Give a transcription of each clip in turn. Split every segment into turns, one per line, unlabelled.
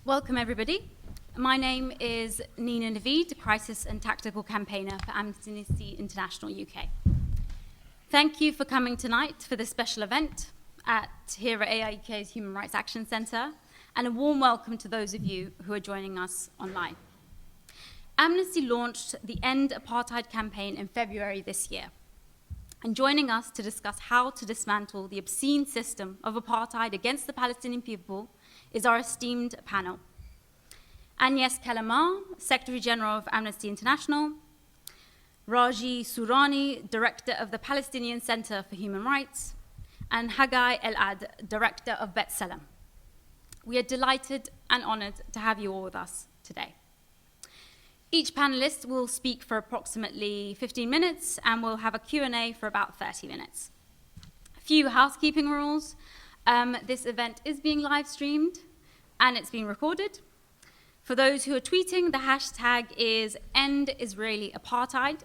Welcome, everybody. My name is Nina Naveed, Crisis and Tactical Campaigner for Amnesty International UK. Thank you for coming tonight for this special event here at AIUK's Human Rights Action Centre, and a warm welcome to those of you who are joining us online. Amnesty launched the End Apartheid campaign in February this year, and joining us to discuss how to dismantle the obscene system of apartheid against the Palestinian people is our esteemed panel. Agnes Callamard, Secretary General of Amnesty International, Raji Sourani, Director of the Palestinian Center for Human Rights, and Hagai El-Ad, Director of B'Tselem. We are delighted and honored to have you all with us today. Each panelist will speak for approximately 15 minutes, and we'll have a Q&A for about 30 minutes. A few housekeeping rules. This event is being live streamed and it's being recorded. For those who are tweeting, the hashtag is #EndIsraeliApartheid.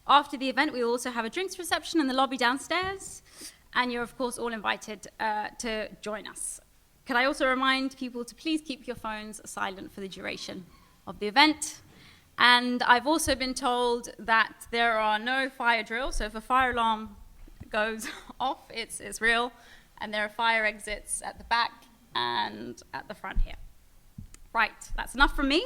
After the event, we will also have a drinks reception in the lobby downstairs, and you're of course all invited to join us. Can I also remind people to please keep your phones silent for the duration of the event? And I've also been told that there are no fire drills, so if a fire alarm goes off, it's real. And there are fire exits at the back and at the front here. Right, that's enough from me.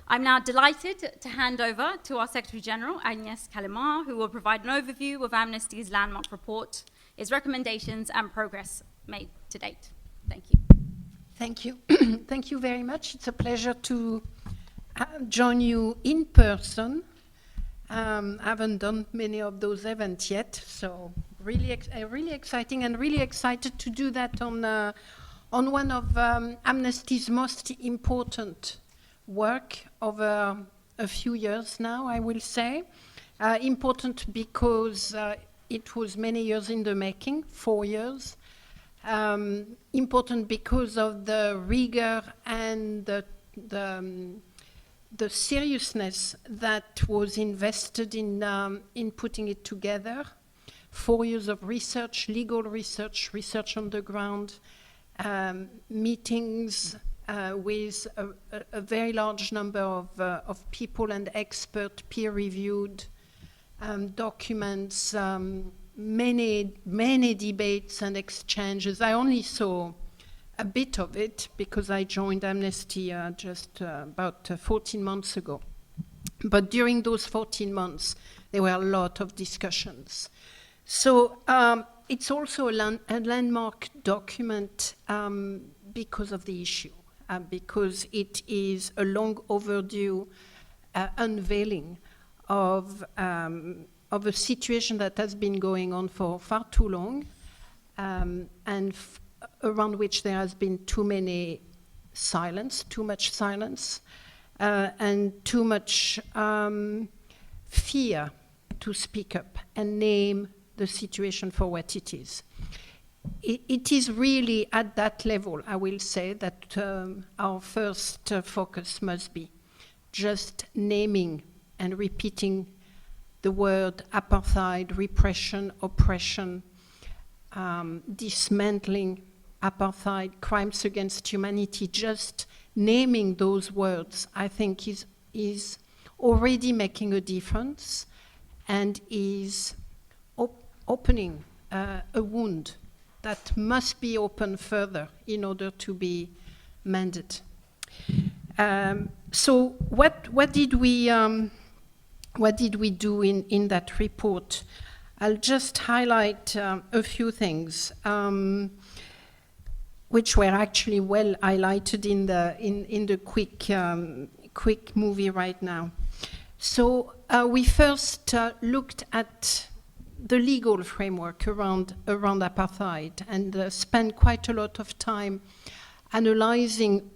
I'm now delighted to hand over to our Secretary General, Agnes Callamard, who will provide an overview of Amnesty's landmark report, its recommendations and progress made to date. Thank you.
Thank you. Thank you very much. It's a pleasure to join you in person. I haven't done many of those events yet, so really exciting, and really excited to do that on one of Amnesty's most important work over a few years now, I will say. Important because it was many years in the making, 4 years. Important because of the rigor and the seriousness that was invested in putting it together. 4 years of research, legal research, research on the ground, meetings with a very large number of people and experts, peer-reviewed documents, many debates and exchanges. I only saw a bit of it because I joined Amnesty just about 14 months ago. But during those 14 months, there were a lot of discussions. So it's also a landmark document because of the issue, because it is a long overdue unveiling of a situation that has been going on for far too long, and around which there has been too much silence, and too much fear to speak up and name the situation for what it is. It is really at that level, I will say, that our first focus must be just naming and repeating the word apartheid, repression, oppression, dismantling apartheid, crimes against humanity. Just naming those words, I think, is already making a difference and is opening a wound that must be opened further in order to be mended. So what did we do in that report? I'll just highlight a few things, which were actually well highlighted in the quick movie right now. So we first looked at the legal framework around apartheid, and spent quite a lot of time analyzing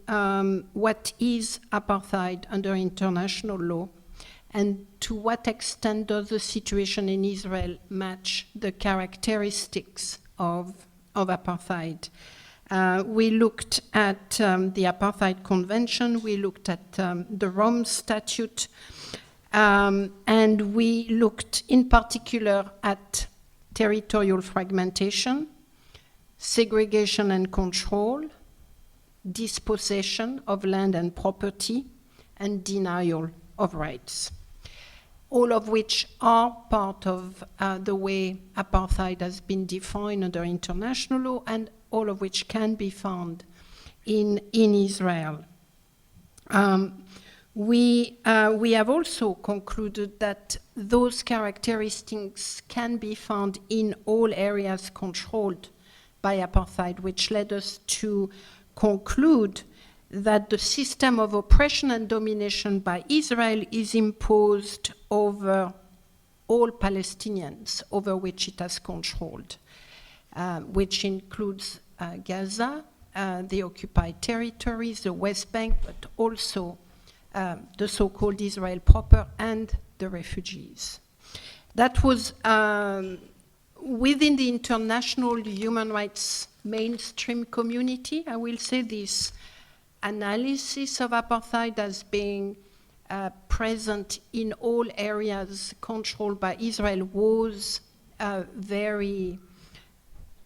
what is apartheid under international law, and to what extent does the situation in Israel match the characteristics of apartheid. We looked at the Apartheid Convention, we looked at the Rome Statute, and we looked in particular at territorial fragmentation, segregation and control, dispossession of land and property, and denial of rights, all of which are part of the way apartheid has been defined under international law, and all of which can be found in Israel. We have also concluded that those characteristics can be found in all areas controlled by apartheid, which led us to conclude that the system of oppression and domination by Israel is imposed over all Palestinians over which it has controlled, which includes Gaza, the occupied territories, the West Bank, but also the so-called Israel proper and the refugees. That was within the international human rights mainstream community. I will say this analysis of apartheid as being present in all areas controlled by Israel was very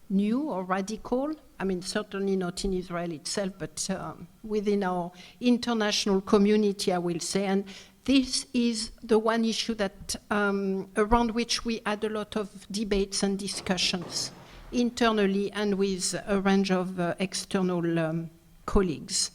new or radical. I mean, certainly not in Israel itself, but within our international community, I will say. And this is the one issue that around which we had a lot of debates and discussions internally and with a range of external colleagues.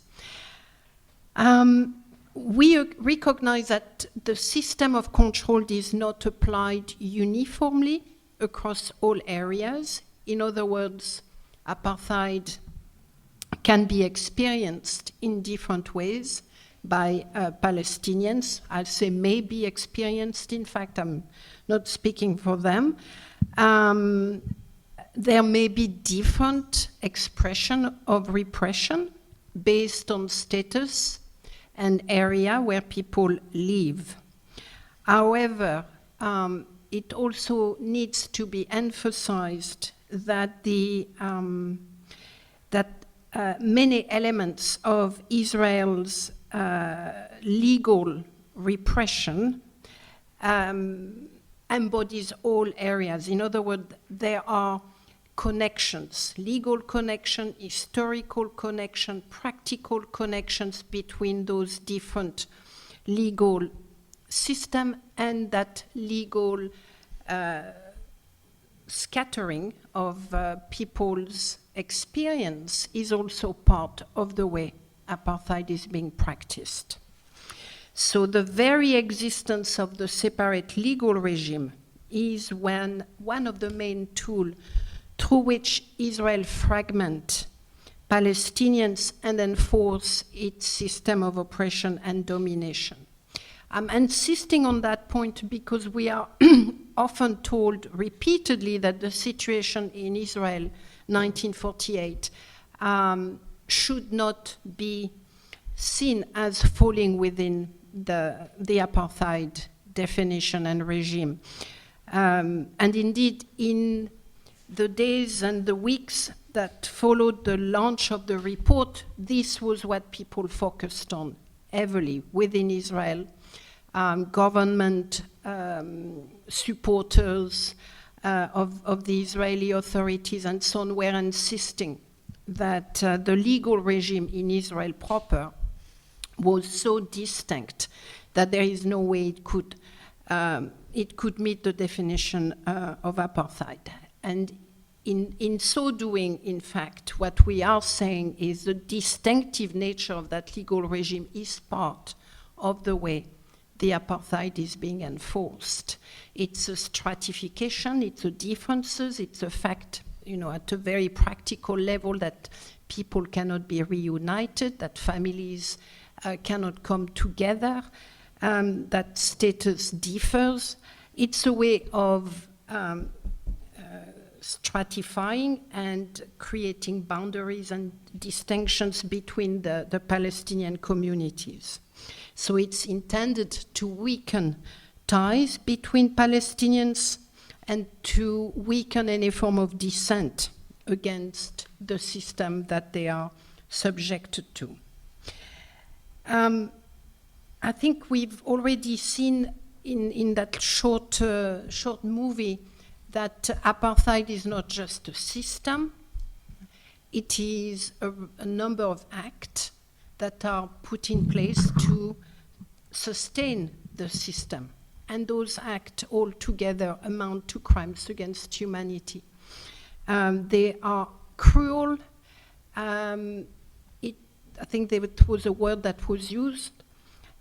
We recognize that the system of control is not applied uniformly across all areas. In other words, apartheid can be experienced in different ways by Palestinians. I'll say may be experienced. In fact, I'm not speaking for them. There may be different expression of repression based on status and area where people live. However, it also needs to be emphasized that many elements of Israel's legal repression embodies all areas. In other words, there are connections, legal connection, historical connection, practical connections between those different legal systems, and that legal scattering of people's experience is also part of the way apartheid is being practiced. So the very existence of the separate legal regime is one of the main tools through which Israel fragments Palestinians and enforce its system of oppression and domination. I'm insisting on that point because we are often told repeatedly that the situation in Israel 1948 should not be seen as falling within the apartheid definition and regime. And indeed, in the days and the weeks that followed the launch of the report, this was what people focused on heavily within Israel. Government supporters of the Israeli authorities and so on were insisting that the legal regime in Israel proper was so distinct that there is no way it could meet the definition of apartheid. And in so doing, in fact, what we are saying is the distinctive nature of that legal regime is part of the way the apartheid is being enforced. It's a stratification, it's a differences, it's a fact, at a very practical level that people cannot be reunited, that families cannot come together, that status differs. It's a way of stratifying and creating boundaries and distinctions between the Palestinian communities. So it's intended to weaken ties between Palestinians and to weaken any form of dissent against the system that they are subjected to. I think we've already seen in that short movie that apartheid is not just a system, it is a number of acts that are put in place to sustain the system. And those acts all together amount to crimes against humanity. They are cruel. I think it was a word that was used.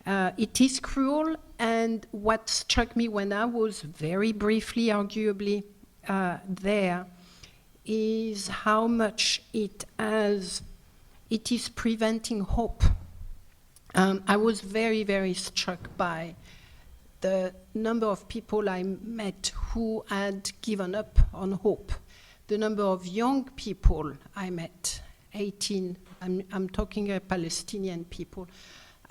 It is cruel, and what struck me when I was very briefly, arguably, there, is how much it is preventing hope. I was very, very struck by the number of people I met who had given up on hope. The number of young people I met, 18, I'm talking Palestinian people,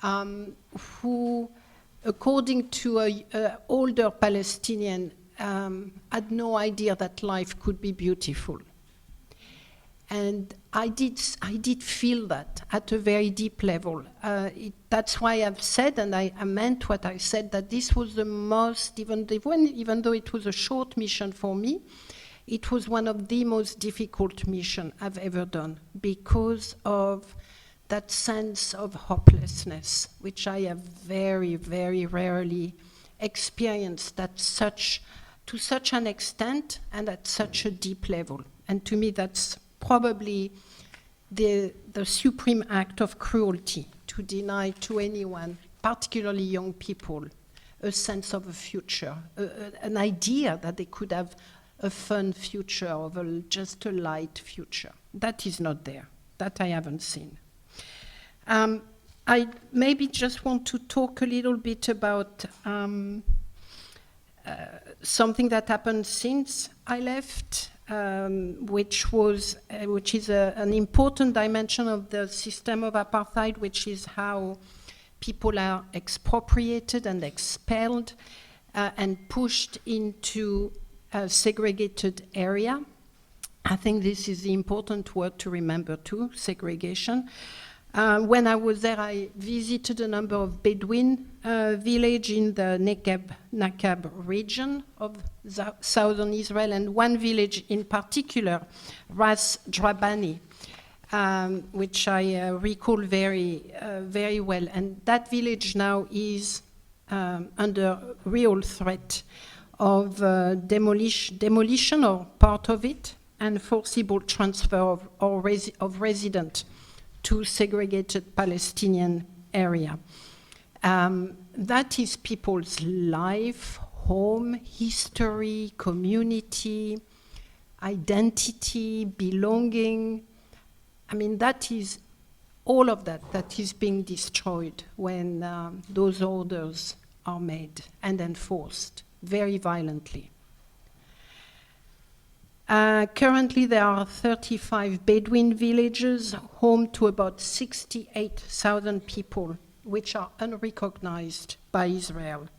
who, according to an older Palestinian, had no idea that life could be beautiful. And I did feel that at a very deep level. That's why I've said, and I meant what I said, that this was the most, even though it was a short mission for me, it was one of the most difficult missions I've ever done because of that sense of hopelessness, which I have very, very rarely experienced to such an extent and at such a deep level. And to me, that's probably the supreme act of cruelty, to deny to anyone, particularly young people, a sense of a future, an idea that they could have a fun future, of just a light future. That is not there. That I haven't seen. I maybe just want to talk a little bit about something that happened since I left, which is an important dimension of the system of apartheid, which is how people are expropriated and expelled and pushed into a segregated area. I think this is the important word to remember too, segregation. When I was there, I visited a number of Bedouin villages in the Nakab region of southern Israel, and one village in particular, Ras Drabani, which I recall very, very well. And that village now is under real threat of demolition or part of it, and forcible transfer of residents to segregated Palestinian area. That is people's life, home, history, community, identity, belonging. I mean, that is all of that is being destroyed when those orders are made and enforced very violently. Currently, there are 35 Bedouin villages, home to about 68,000 people, which are unrecognized by Israel,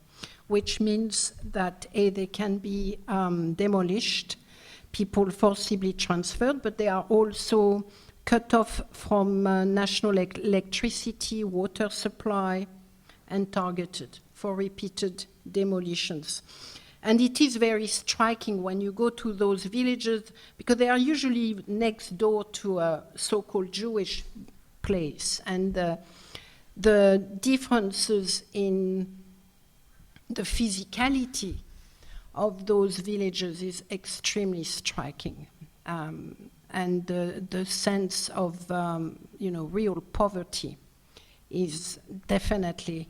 which means that they can be demolished, people forcibly transferred, but they are also cut off from national electricity, water supply, and targeted for repeated demolitions. And it is very striking when you go to those villages, because they are usually next door to a so-called Jewish place. And the differences in the physicality of those villages is extremely striking. And the sense of real poverty is definitely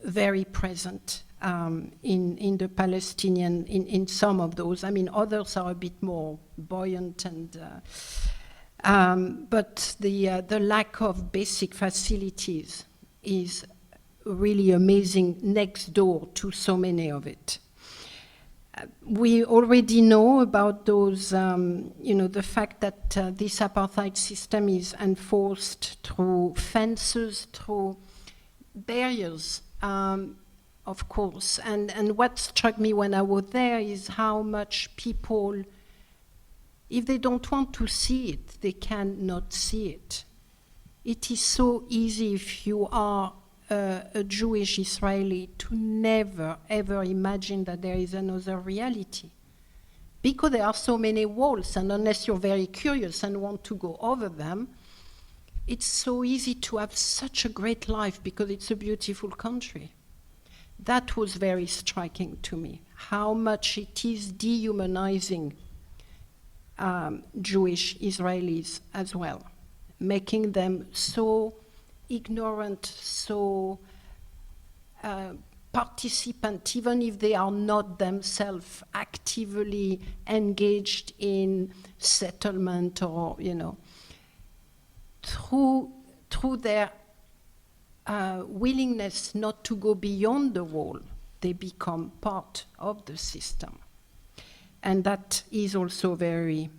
very present in the Palestinian, in some of those. I mean, others are a bit more buoyant, but the lack of basic facilities is really amazing next door to so many of it. We already know about those, the fact that this apartheid system is enforced through fences, through barriers, of course. And what struck me when I was there is how much people, if they don't want to see it, they cannot see it. It is so easy if you are a Jewish Israeli to never, ever imagine that there is another reality, because there are so many walls, and unless you're very curious and want to go over them, it's so easy to have such a great life because it's a beautiful country. That was very striking to me, how much it is dehumanizing Jewish Israelis as well, making them so ignorant, so participant, even if they are not themselves actively engaged in settlement or, through their willingness not to go beyond the wall, they become part of the system. And that is also very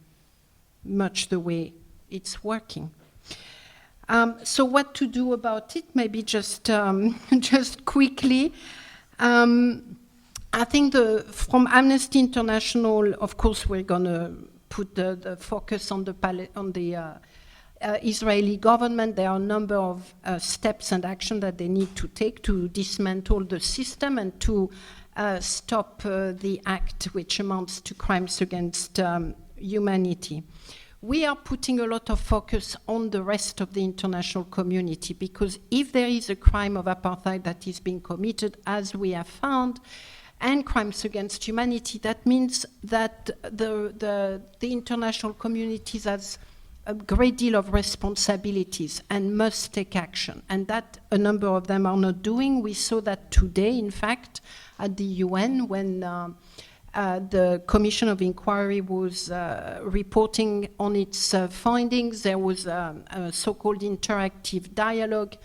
much the way it's working. So what to do about it? Maybe just quickly. I think from Amnesty International, of course, we're going to put the focus on the Israeli government. There are a number of steps and action that they need to take to dismantle the system and to stop the act which amounts to crimes against humanity. We are putting a lot of focus on the rest of the international community, because if there is a crime of apartheid that is being committed, as we have found, and crimes against humanity, that means that the international community has a great deal of responsibilities and must take action, and that a number of them are not doing. We saw that today, in fact, at the UN, when the Commission of Inquiry was reporting on its findings. There was a so-called interactive dialogue,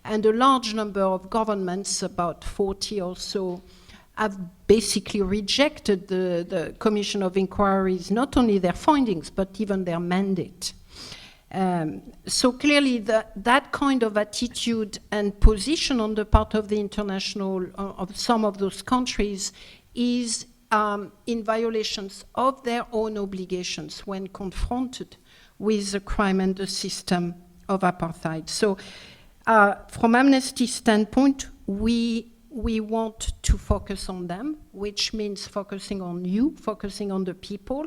and a large number of governments, about 40 or so, have basically rejected the Commission of Inquiries, not only their findings, but even their mandate. So clearly that kind of attitude and position on the part of the international, of some of those countries, is in violations of their own obligations when confronted with the crime and the system of apartheid. So from Amnesty's standpoint, we want to focus on them, which means focusing on you, focusing on the people,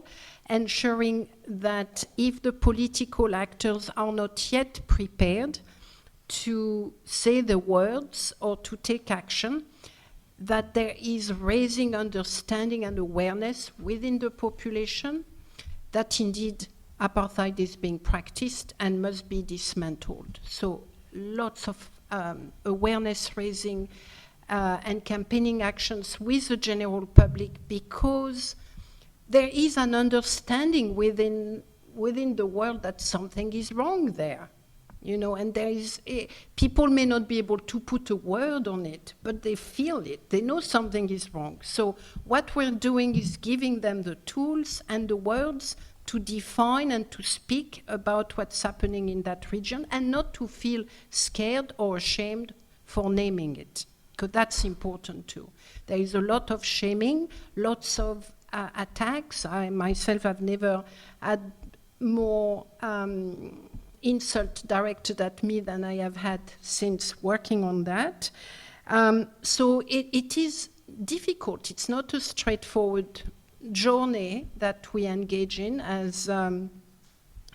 ensuring that if the political actors are not yet prepared to say the words or to take action, that there is raising understanding and awareness within the population that indeed apartheid is being practiced and must be dismantled. So lots of awareness raising and campaigning actions with the general public, because there is an understanding within the world that something is wrong there. And there is, people may not be able to put a word on it, but they feel it. They know something is wrong. So what we're doing is giving them the tools and the words to define and to speak about what's happening in that region, and not to feel scared or ashamed for naming it, because that's important too. There is a lot of shaming, lots of attacks. I myself have never had more insult directed at me than I have had since working on that. So it is difficult. It's not a straightforward journey that we engage in as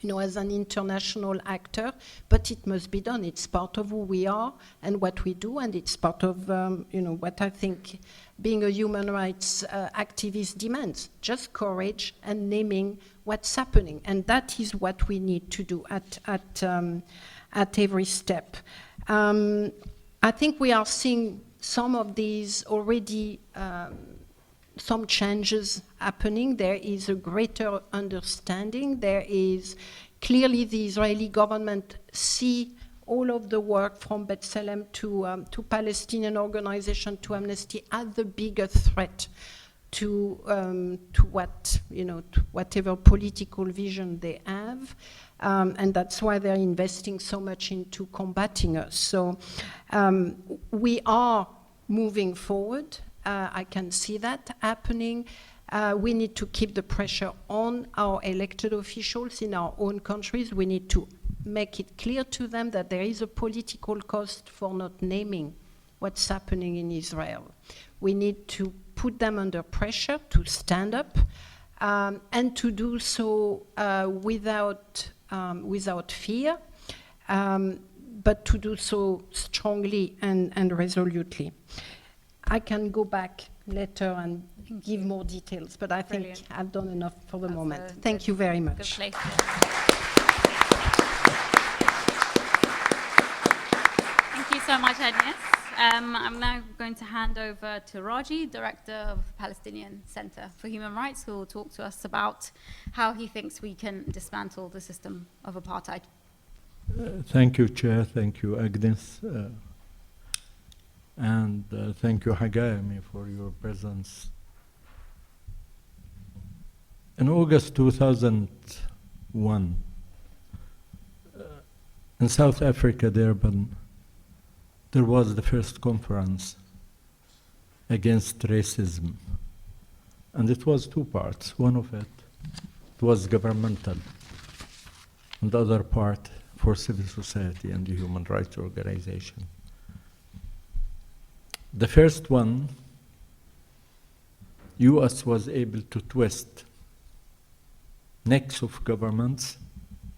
as an international actor, but it must be done. It's part of who we are and what we do, and it's part of what I think being a human rights activist demands: just courage and naming what's happening, and that is what we need to do at every step. I think we are seeing some of these already. Some changes happening. There is a greater understanding. There is clearly the Israeli government see all of the work from B'Tselem to Palestinian organization to Amnesty as the bigger threat to what to whatever political vision they have, and that's why they're investing so much into combating us. So we are moving forward. I can see that happening. We need to keep the pressure on our elected officials in our own countries. We need to make it clear to them that there is a political cost for not naming what's happening in Israel. We need to put them under pressure to stand up and to do so without fear, but to do so strongly and resolutely. I can go back later and give more details, but I think I've done enough for the moment. Thank you very much.
Good place. Thank you so much, Agnes. I'm now going to hand over to Raji, Director of the Palestinian Center for Human Rights, who will talk to us about how he thinks we can dismantle the system of apartheid.
Thank you, Chair. Thank you, Agnes. And thank you, Hagai, for your presence. In August 2001, in South Africa, Durban, there was the first conference against racism. And it was two parts. One of it was governmental, and the other part for civil society and the human rights organization. The first one, US was able to twist necks of governments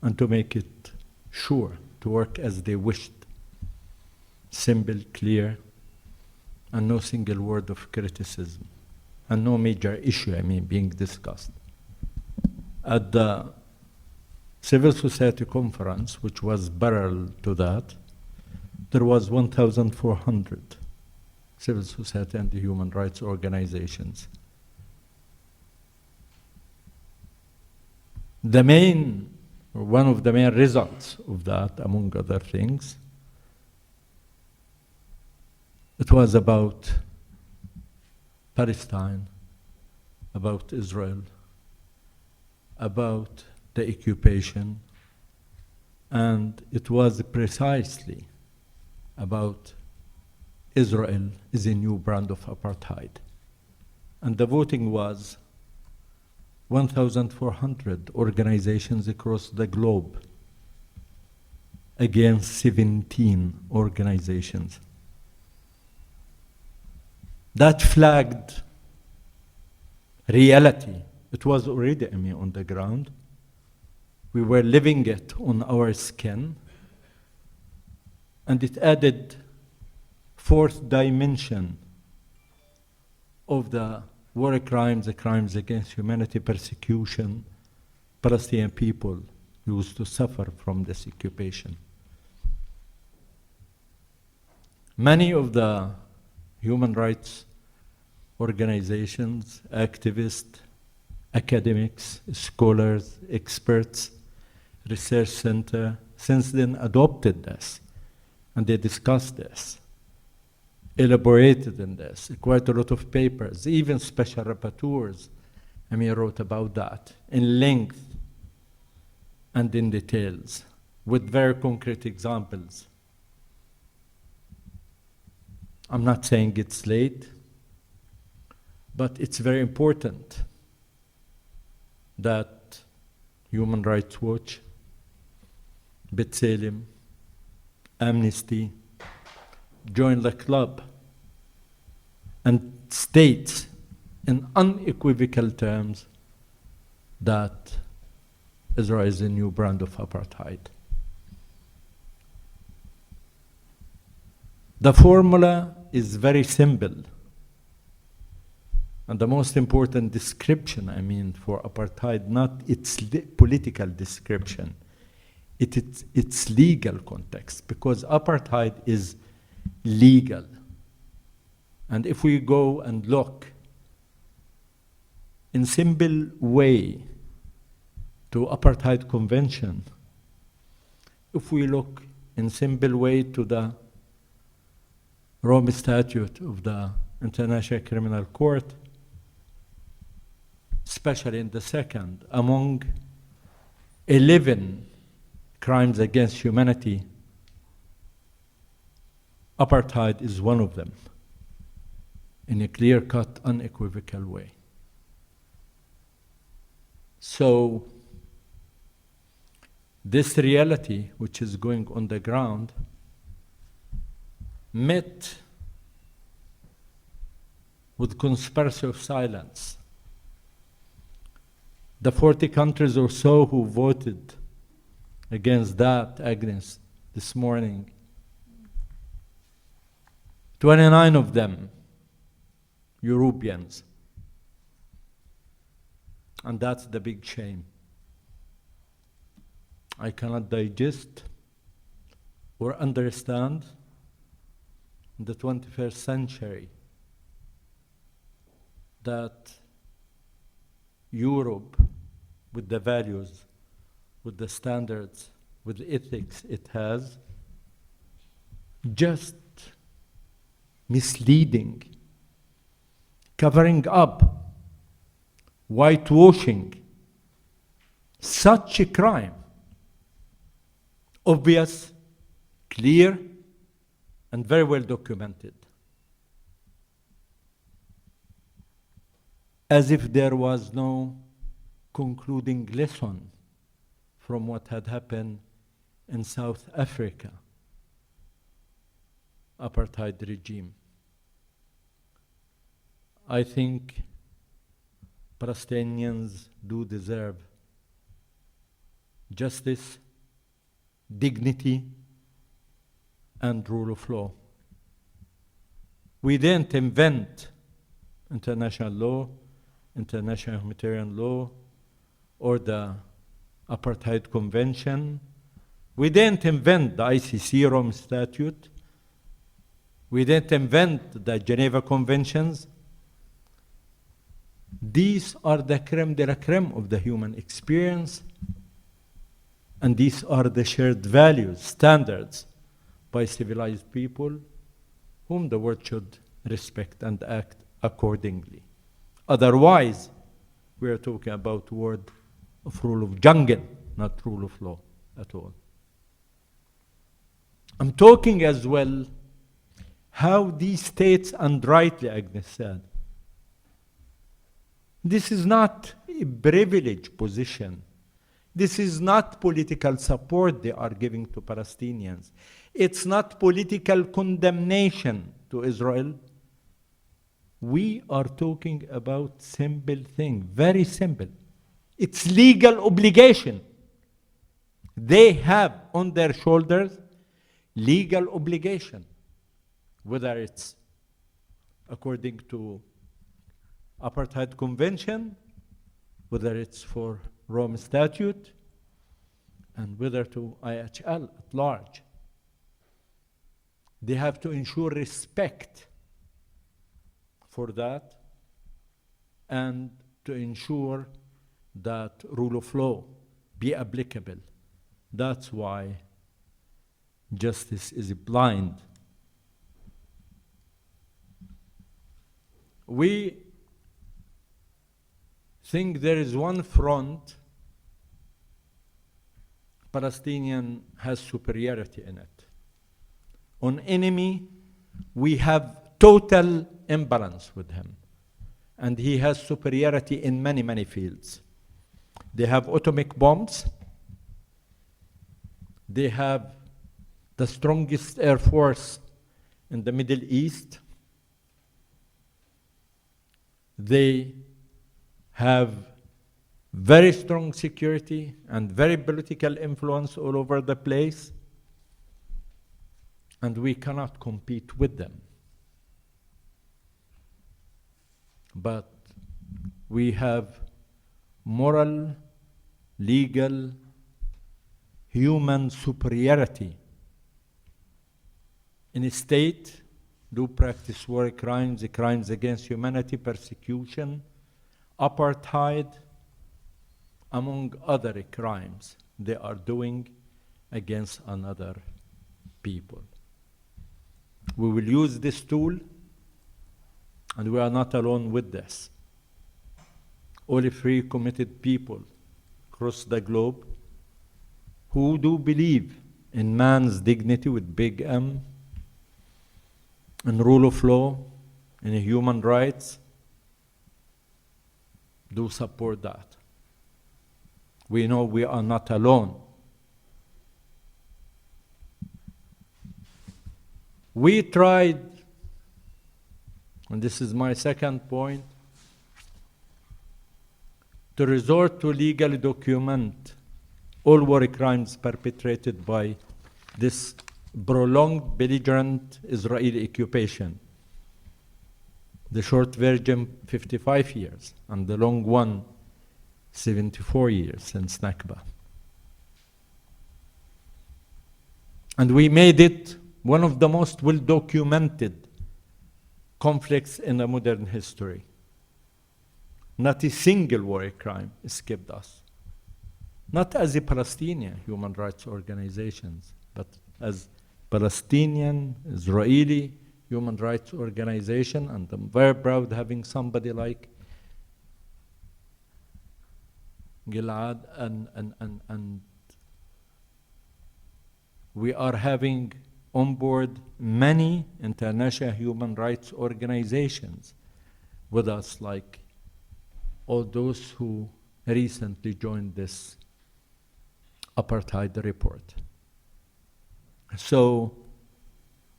and to make it sure to work as they wished. Simple, clear, and no single word of criticism, and no major issue, being discussed. At the Civil Society Conference, which was parallel to that, there was 1,400 civil society and the human rights organizations. One of the main results of that, among other things, it was about Palestine, about Israel, about the occupation, and it was precisely about Israel is a new brand of apartheid. And the voting was 1,400 organizations across the globe against 17 organizations. That flagged reality. It was already on the ground. We were living it on our skin, and it added fourth dimension of the war crimes, the crimes against humanity, persecution. Palestinian people used to suffer from this occupation. Many of the human rights organizations, activists, academics, scholars, experts, research center, since then adopted this, and they discussed this, elaborated in this, quite a lot of papers, even special rapporteurs, wrote about that in length and in details, with very concrete examples. I'm not saying it's late, but it's very important that Human Rights Watch, B'Tselem, Amnesty join the club and states in unequivocal terms that Israel is a new brand of apartheid. The formula is very simple. And the most important description, for apartheid, not its political description, it's its legal context, because apartheid is legal. And if we go and look in simple way to Apartheid Convention, if we look in simple way to the Rome Statute of the International Criminal Court, especially in the second, among 11 crimes against humanity, apartheid is one of them, in a clear-cut, unequivocal way. So, this reality, which is going on the ground, met with conspiracy of silence The 40 countries or so who voted against that, Agnes, this morning, 29 of them Europeans. And that's the big shame. I cannot digest or understand in the 21st century that Europe, with the values, with the standards, with the ethics it has, just misleading, covering up, whitewashing such a crime. Obvious, clear, and very well documented. As if there was no concluding lesson from what had happened in South Africa, apartheid regime. I think Palestinians do deserve justice, dignity, and rule of law. We didn't invent international law, international humanitarian law, or the Apartheid Convention. We didn't invent the ICC Rome Statute. We didn't invent the Geneva Conventions. These are the creme de la creme of the human experience, and these are the shared values, standards by civilized people whom the world should respect and act accordingly. Otherwise, we are talking about word of rule of jungle, not rule of law at all. I'm talking as well how these states, and rightly Agnes said, this is not a privileged position. This is not political support they are giving to Palestinians. It's not political condemnation to Israel. We are talking about simple thing, very simple. It's legal obligation. They have on their shoulders legal obligation, whether it's according to Apartheid Convention, whether it's for Rome Statute, and whether to IHL at large. They have to ensure respect for that and to ensure that rule of law be applicable. That's why justice is blind. We think there is one front Palestinian has superiority in it. On enemy, we have total imbalance with him. And he has superiority in many, many fields. They have atomic bombs. They have the strongest air force in the Middle East. They have very strong security and very political influence all over the place, and we cannot compete with them. But we have moral, legal, human superiority in a state do practice war crimes, crimes against humanity, persecution, apartheid, among other crimes they are doing against another people. We will use this tool, and we are not alone with this. All free, committed people across the globe who do believe in man's dignity with big M, in rule of law, in human rights, do support that. We know we are not alone. We tried, and this is my second point, to resort to legally document all war crimes perpetrated by this prolonged, belligerent Israeli occupation. The short version, 55 years, and the long one, 74 years since Nakba. And we made it one of the most well-documented conflicts in the modern history. Not a single war crime escaped us. Not as a Palestinian human rights organizations, but as Palestinian, Israeli human rights organization, and I'm very proud having somebody like Gilad, and we are having on board many international human rights organizations with us, like all those who recently joined this Apartheid report. So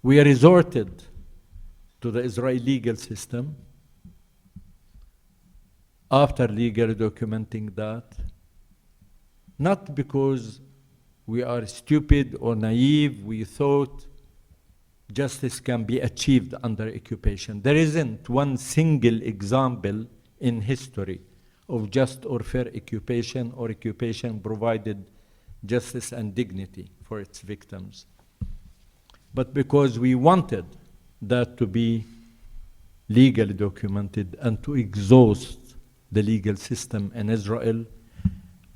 we resorted to the Israeli legal system after legally documenting that, not because we are stupid or naive, we thought justice can be achieved under occupation. There isn't one single example in history of just or fair occupation or occupation provided justice and dignity for its victims. But because we wanted that to be legally documented and to exhaust the legal system in Israel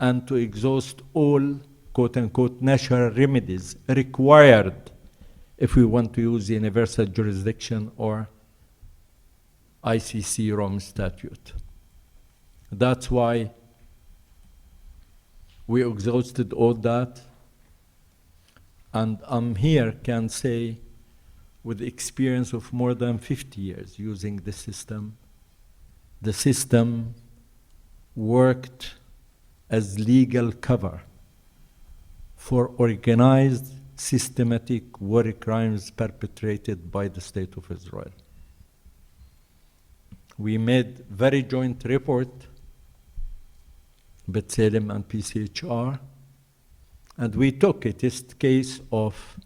and to exhaust all quote-unquote natural remedies required if we want to use the universal jurisdiction or ICC Rome Statute. That's why we exhausted all that, and I'm here can say with the experience of more than 50 years using the system worked as legal cover for organized, systematic war crimes perpetrated by the State of Israel. We made very joint report, B'Tselem and PCHR, and we took a test case of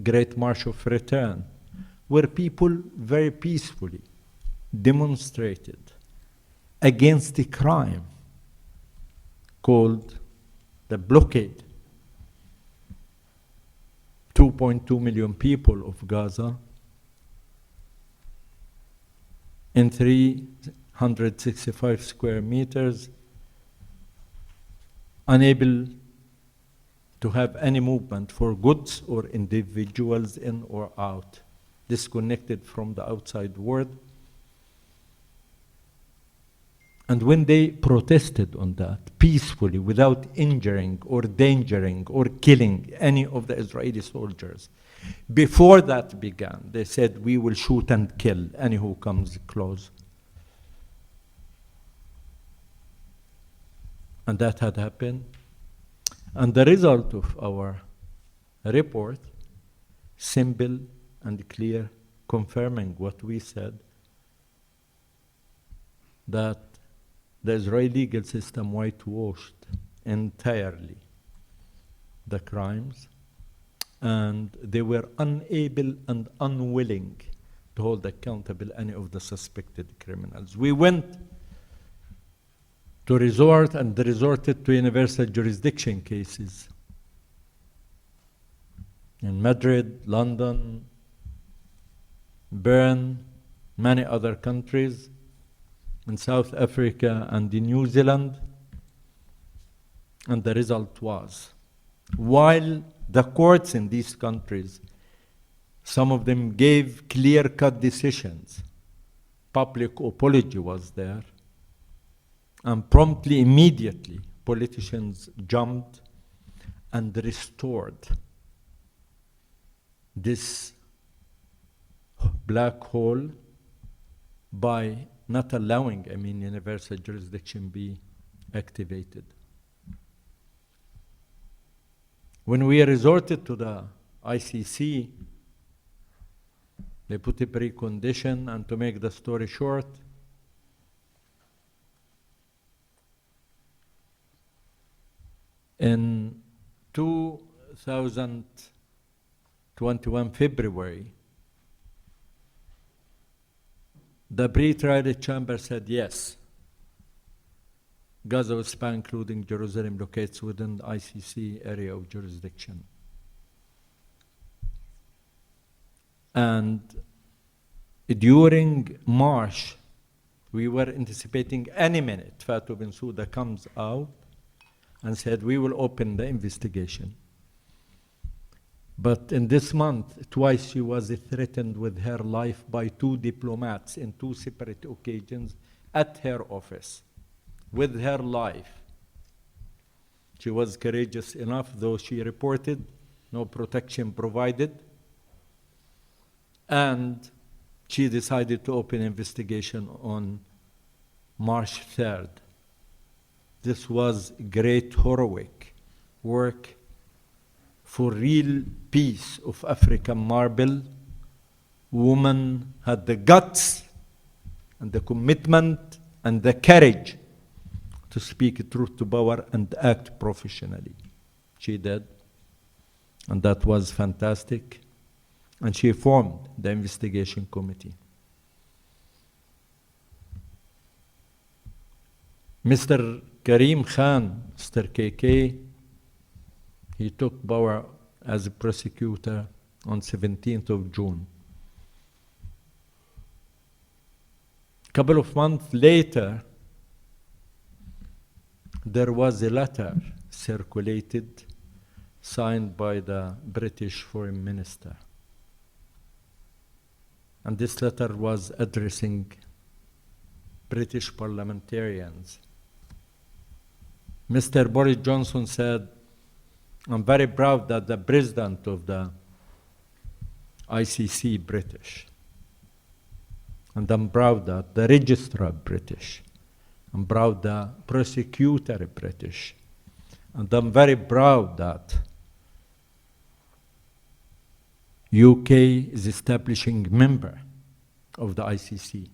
Great March of Return, where people very peacefully demonstrated against a crime called the blockade. 2.2 million people of Gaza in 365 square meters, unable to have any movement for goods or individuals in or out, disconnected from the outside world. And when they protested on that peacefully, without injuring or endangering or killing any of the Israeli soldiers, before that began, they said, we will shoot and kill any who comes close. And that had happened. And the result of our report, simple and clear, confirming what we said, that the Israeli legal system whitewashed entirely the crimes, and they were unable and unwilling to hold accountable any of the suspected criminals. We went to resorted to universal jurisdiction cases in Madrid, London, Bern, many other countries, in South Africa and in New Zealand, and the result was, while the courts in these countries, some of them gave clear-cut decisions, public apology was there, and promptly, immediately, politicians jumped and restored this black hole by not allowing, universal jurisdiction be activated. When we resorted to the ICC, they put a precondition, and to make the story short, In 2021 February, the pre-trial chamber said yes. Gaza West Bank, including Jerusalem, locates within the ICC area of jurisdiction. And during March, we were anticipating any minute Fatou Bensouda comes out and said, we will open the investigation. But in this month, twice she was threatened with her life by 2 diplomats in 2 separate occasions at her office, with her life. She was courageous enough, though she reported no protection provided, and she decided to open investigation on March 3rd. This was great heroic work for real peace of African marble. Women had the guts and the commitment and the courage to speak truth to power and act professionally. She did, and that was fantastic. And she formed the investigation committee. Mr. Karim Khan, Mr. KK, he took power as a prosecutor on 17th of June. A couple of months later, there was a letter circulated, signed by the British Foreign Minister. And this letter was addressing British parliamentarians. Mr. Boris Johnson said, I'm very proud that the president of the ICC British, and I'm proud that the registrar British, I'm proud the prosecutor British, and I'm very proud that UK is establishing member of the ICC,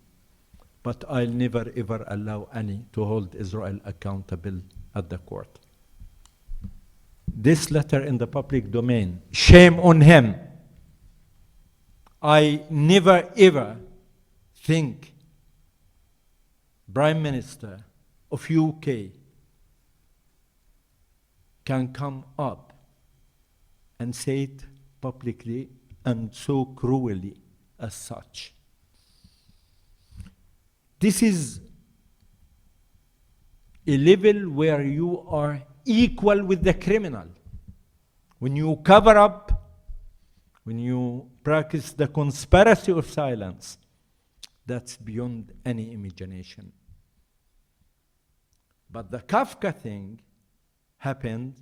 but I'll never ever allow any to hold Israel accountable at the court. This letter in the public domain, shame on him. I never ever think Prime Minister of UK can come up and say it publicly and so cruelly as such. This is a level where you are equal with the criminal. When you cover up, when you practice the conspiracy of silence, that's beyond any imagination. But the Kafka thing happened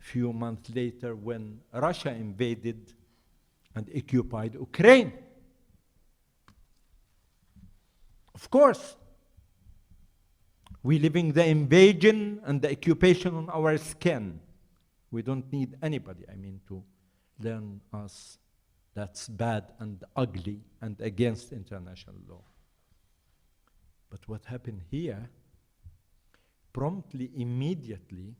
a few months later when Russia invaded and occupied Ukraine. Of course, we're living the invasion and the occupation on our skin. We don't need anybody, to learn us that's bad and ugly and against international law. But what happened here, promptly, immediately,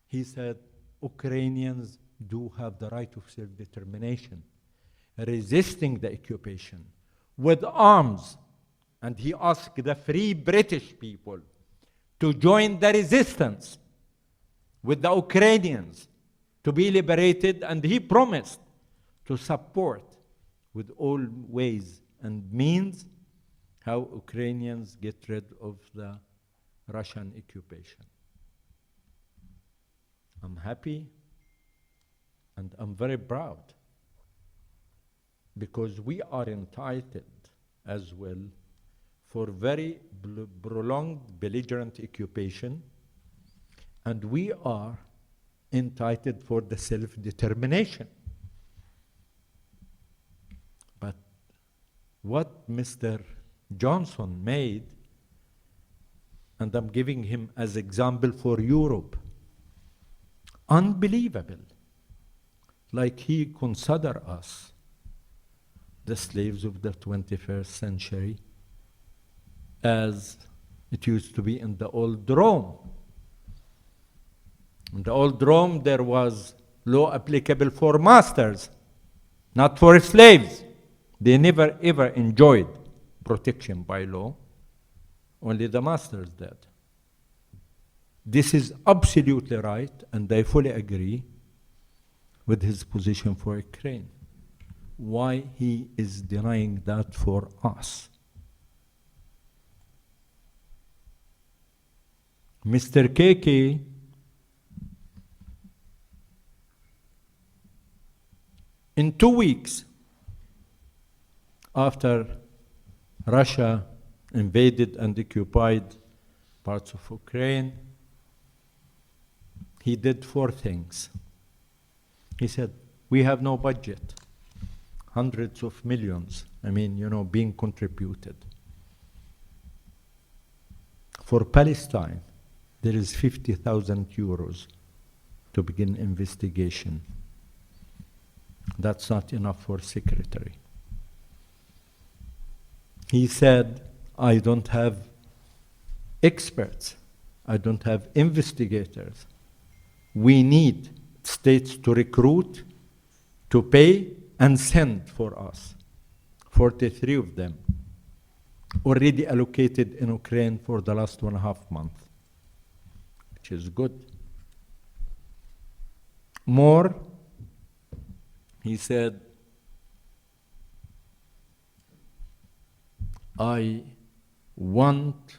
he said, Ukrainians do have the right of self-determination, resisting the occupation with arms. And he asked the free British people to join the resistance with the Ukrainians to be liberated, and he promised to support with all ways and means how Ukrainians get rid of the Russian occupation. I'm happy and I'm very proud because we are entitled as well for very prolonged belligerent occupation, and we are entitled for the self-determination. But what Mr. Johnson made, and I'm giving him as example for Europe, unbelievable. Like he consider us the slaves of the 21st century, as it used to be in the old Rome. In the old Rome, there was law applicable for masters, not for slaves. They never ever enjoyed protection by law. Only the masters did. This is absolutely right, and I fully agree with his position for Ukraine. Why he is denying that for us? Mr. KK in 2 weeks after Russia invaded and occupied parts of Ukraine, he did 4 things. He said, we have no budget. Hundreds of millions, being contributed. For Palestine, there is 50,000 euros to begin investigation. That's not enough for secretary. He said, I don't have experts. I don't have investigators. We need states to recruit, to pay, and send for us. 43 of them already allocated in Ukraine for the last 1.5 months, which is good. More, he said, I want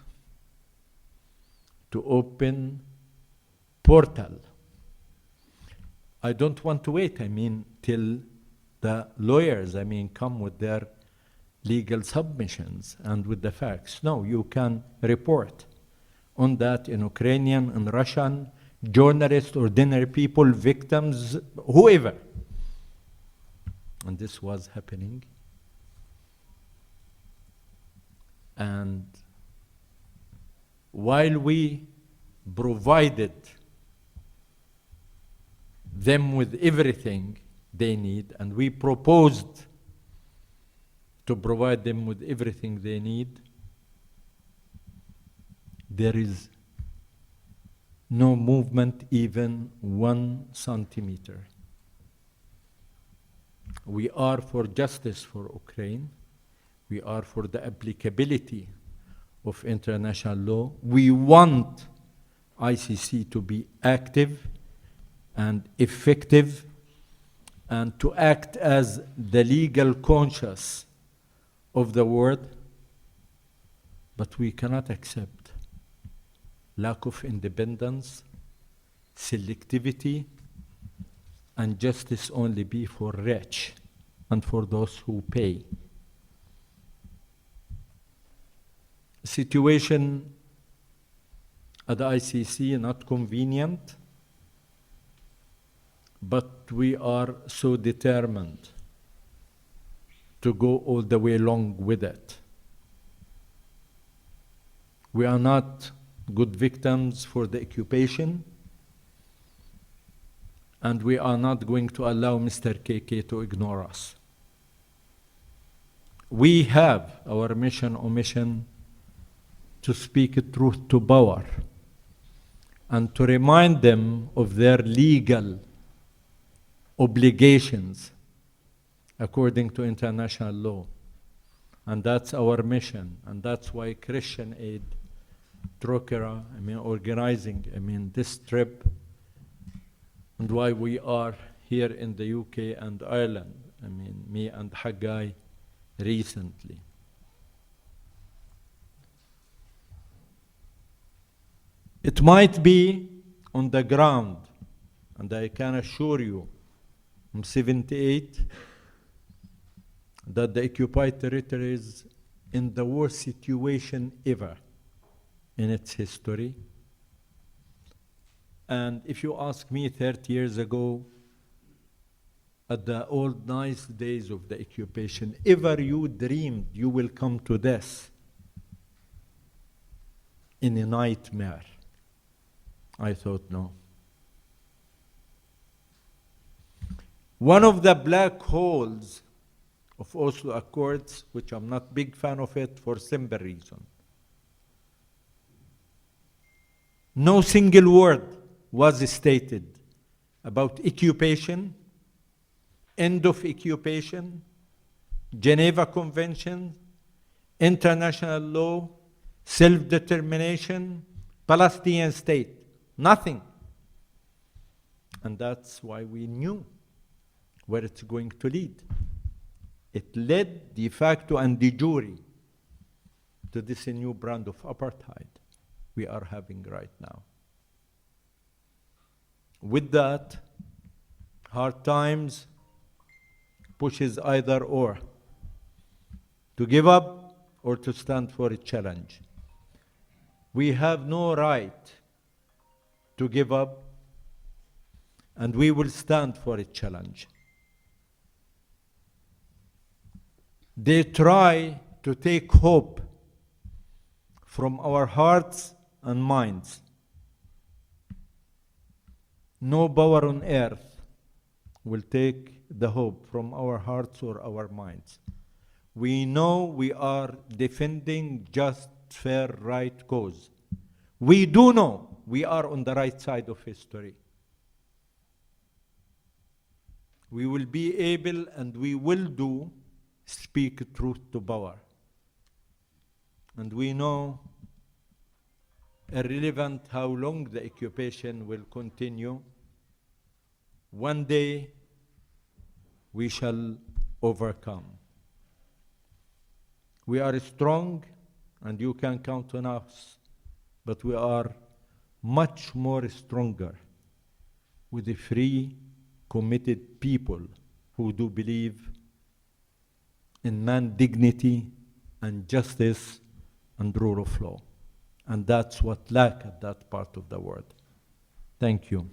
to open portal. I don't want to wait, till the lawyers, come with their legal submissions and with the facts. No, you can report on that in Ukrainian and Russian, journalists, ordinary people, victims, whoever. And this was happening. And while we provided them with everything they need, and we proposed to provide them with everything they need, there is no movement, even 1 centimeter. We are for justice for Ukraine. We are for the applicability of international law. We want ICC to be active and effective and to act as the legal conscience of the world. But we cannot accept lack of independence, selectivity, and justice only be for rich and for those who pay. Situation at the ICC not convenient, but we are so determined to go all the way along with it. We are not good victims for the occupation, and we are not going to allow Mr. KK to ignore us. We have our mission or mission to speak truth to power and to remind them of their legal obligations according to international law. And that's our mission, and that's why Christian Aid, Trokera, organizing this trip, and why we are here in the UK and Ireland, me and Hagai recently. It might be on the ground, and I can assure you, from 78, that the occupied territory is in the worst situation ever in its history. And if you ask me 30 years ago, at the old nice days of the occupation, ever you dreamed you will come to this in a nightmare? I thought no. One of the black holes of Oslo Accords, which I'm not a big fan of it for simple reason. No single word was stated about occupation, end of occupation, Geneva Convention, international law, self-determination, Palestinian state. Nothing. And that's why we knew where it's going to lead. It led de facto and de jure to this new brand of apartheid we are having right now. With that, hard times pushes either or, to give up or to stand for a challenge. We have no right to give up, and we will stand for a challenge. They try to take hope from our hearts and minds. No power on earth will take the hope from our hearts or our minds. We know we are defending just, fair, right cause. We do know we are on the right side of history. We will be able, and we will do, speak truth to power. And we know, irrelevant how long the occupation will continue, one day we shall overcome. We are strong, and you can count on us, but we are much more stronger with a free, committed people who do believe in man's dignity and justice and rule of law. And that's what lack at that part of the world. Thank you.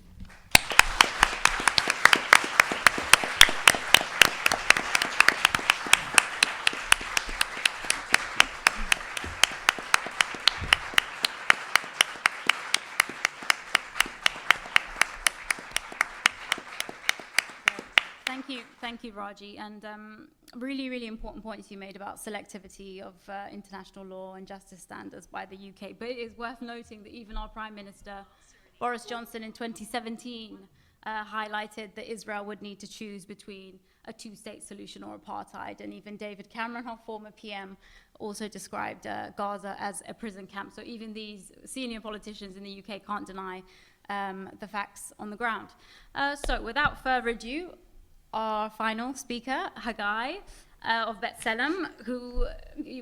Thank you, Raji. And really, really important points you made about selectivity of international law and justice standards by the UK. But it is worth noting that even our Prime Minister, Boris Johnson, in 2017 highlighted that Israel would need to choose between a two-state solution or apartheid. And even David Cameron, our former PM, also described Gaza as a prison camp. So even these senior politicians in the UK can't deny the facts on the ground. So without further ado, our final speaker, Hagai of B'Tselem, who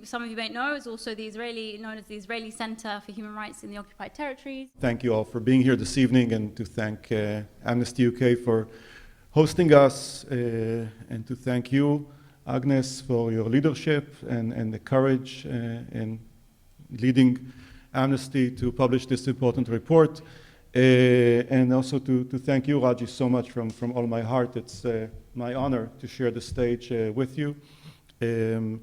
some of you may know is also known as the Israeli Center for Human Rights in the Occupied Territories.
Thank you all for being here this evening, and to thank Amnesty UK for hosting us, and to thank you, Agnes, for your leadership and the courage in leading Amnesty to publish this important report. And also to thank you, Raji, so much from all my heart. It's my honor to share the stage with you. And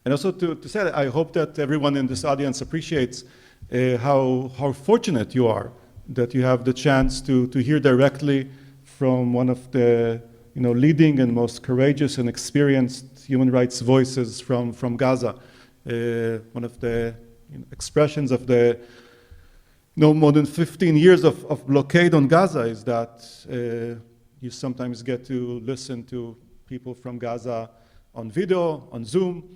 also to say that I hope that everyone in this audience appreciates how fortunate you are that you have the chance to hear directly from one of the leading and most courageous and experienced human rights voices from Gaza. One of the expressions of the more than 15 years of blockade on Gaza is that you sometimes get to listen to people from Gaza on video, on Zoom,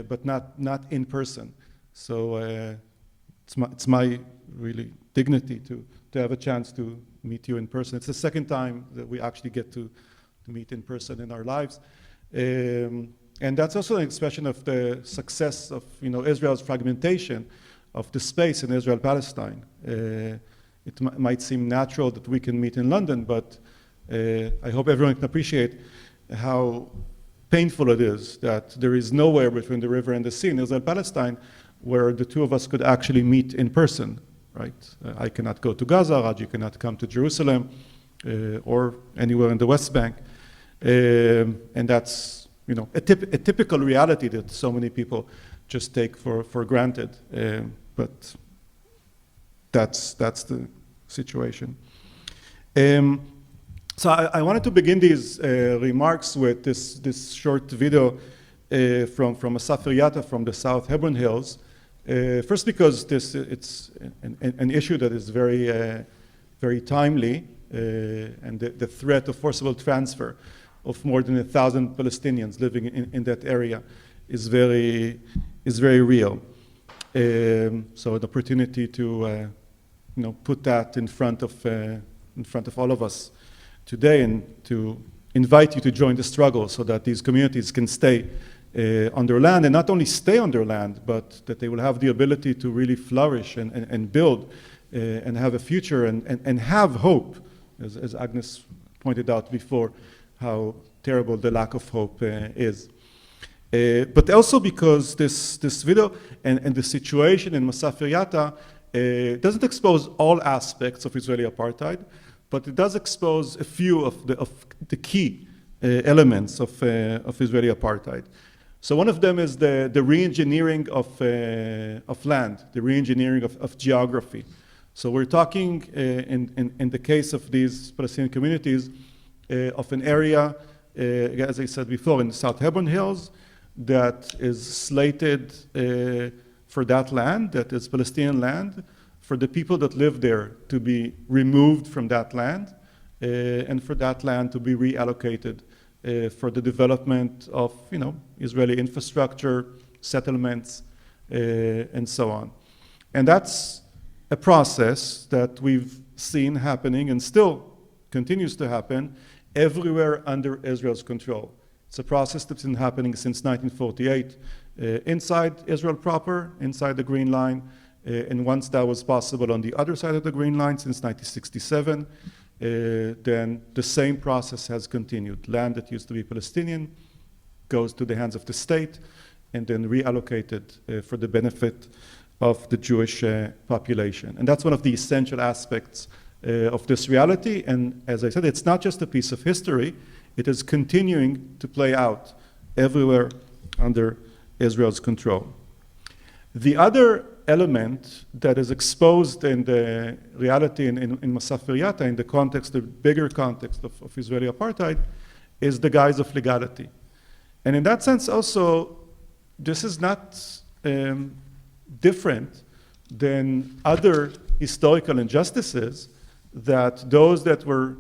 but not in person. So it's my really dignity to have a chance to meet you in person. It's the second time that we actually get to meet in person in our lives. And that's also an expression of the success of Israel's fragmentation of the space in Israel-Palestine. It might seem natural that we can meet in London, but I hope everyone can appreciate how painful it is that there is nowhere between the river and the sea in Israel-Palestine where the two of us could actually meet in person, right? I cannot go to Gaza, Raji cannot come to Jerusalem, or anywhere in the West Bank. And that's a typical reality that so many people just take for granted. But that's the situation. So I wanted to begin these remarks with this short video from Asaf Riata from the South Hebron Hills. First, because it's an issue that is very very timely, and the threat of forcible transfer of more than 1,000 Palestinians living in that area is very real. So an opportunity to put that in front of all of us today, and to invite you to join the struggle so that these communities can stay on their land, and not only stay on their land, but that they will have the ability to really flourish and build and have a future and have hope, as Agnes pointed out before, how terrible the lack of hope is. But also because this video and the situation in Masafer Yatta doesn't expose all aspects of Israeli apartheid, but it does expose a few of the key elements of Israeli apartheid. So one of them is the re-engineering of land, the re-engineering of geography. So we're talking in the case of these Palestinian communities of an area, as I said before, in the South Hebron Hills, that is slated for that land, that is Palestinian land, for the people that live there to be removed from that land, and for that land to be reallocated for the development of Israeli infrastructure, settlements, and so on. And that's a process that we've seen happening and still continues to happen everywhere under Israel's control. It's a process that's been happening since 1948 inside Israel proper, inside the Green Line, and once that was possible on the other side of the Green Line since 1967, then the same process has continued. Land that used to be Palestinian goes to the hands of the state and then reallocated for the benefit of the Jewish population. And that's one of the essential aspects of this reality. And as I said, it's not just a piece of history, it is continuing to play out everywhere under Israel's control. The other element that is exposed in the reality in Masafer Yatta, in the context, the bigger context of Israeli apartheid, is the guise of legality. And in that sense also, this is not different than other historical injustices that those that were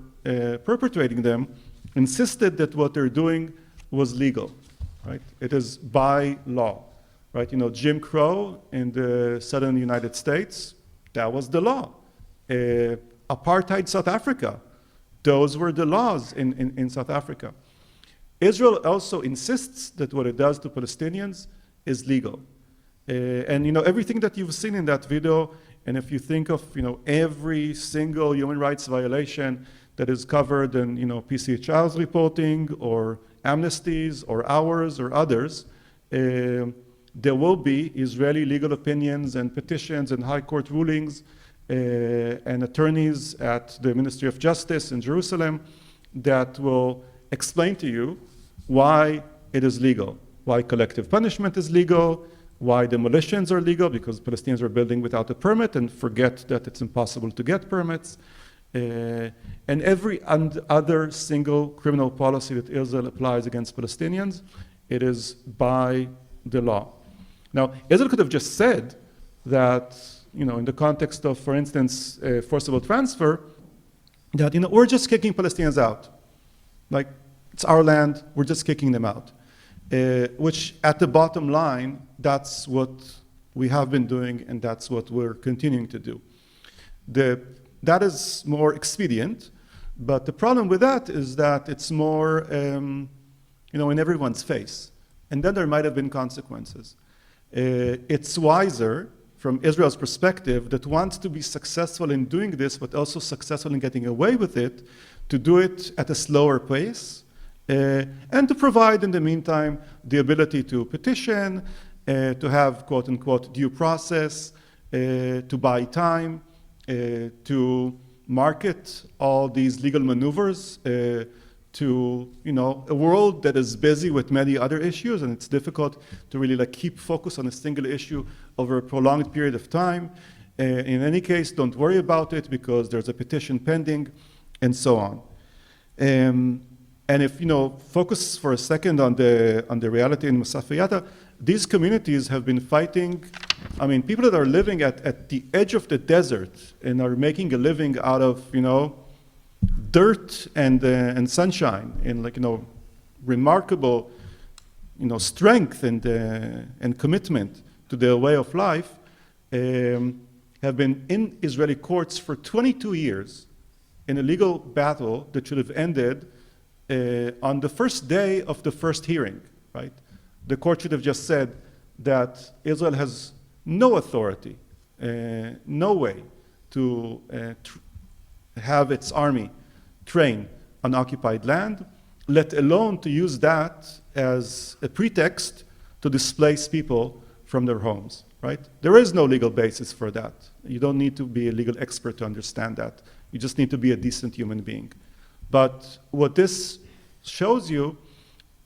perpetrating them insisted that what they're doing was legal, right? It is by law, right? Jim Crow in the southern United States, that was the law. Apartheid South Africa, those were the laws in South Africa. Israel also insists that what it does to Palestinians is legal. And everything that you've seen in that video, and if you think of every single human rights violation that is covered in PCHR's reporting or Amnesty's or ours or others, there will be Israeli legal opinions and petitions and high court rulings and attorneys at the Ministry of Justice in Jerusalem that will explain to you why it is legal, why collective punishment is legal, why demolitions are legal, because Palestinians are building without a permit and forget that it's impossible to get permits, and every other single criminal policy that Israel applies against Palestinians, it is by the law. Now, Israel could have just said that, in the context of, for instance, forcible transfer, that, we're just kicking Palestinians out. Like, it's our land, we're just kicking them out. Which, at the bottom line, that's what we have been doing, and that's what we're continuing to do. That is more expedient, but the problem with that is that it's more, in everyone's face. And then there might have been consequences. It's wiser, from Israel's perspective, that wants to be successful in doing this, but also successful in getting away with it, to do it at a slower pace, and to provide, in the meantime, the ability to petition, to have, quote unquote, due process, to buy time, to market all these legal maneuvers to a world that is busy with many other issues, and it's difficult to really keep focus on a single issue over a prolonged period of time. In any case, don't worry about it because there's a petition pending, and so on. And if focus for a second on the reality in Masafer Yatta, these communities have been fighting I mean, people that are living at the edge of the desert and are making a living out of, dirt and sunshine, and remarkable, strength and commitment to their way of life, have been in Israeli courts for 22 years in a legal battle that should have ended on the first day of the first hearing, right? The court should have just said that Israel has no authority, no way to have its army train on occupied land, let alone to use that as a pretext to displace people from their homes, right? There is no legal basis for that. You don't need to be a legal expert to understand that. You just need to be a decent human being. But what this shows you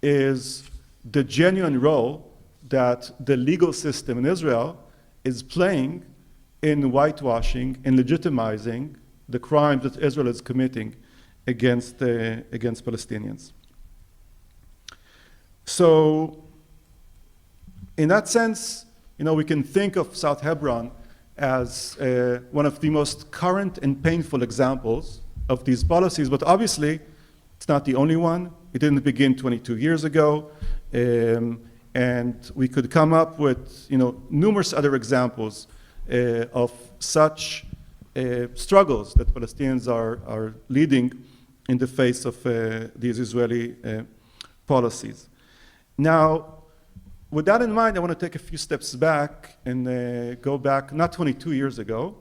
is the genuine role that the legal system in Israel is playing in whitewashing and legitimizing the crimes that Israel is committing against Palestinians. So, in that sense, we can think of South Hebron as one of the most current and painful examples of these policies, but obviously, it's not the only one. It didn't begin 22 years ago, and we could come up with numerous other examples of such struggles that Palestinians are leading in the face of these Israeli policies. Now, with that in mind, I want to take a few steps back and go back, not 22 years ago,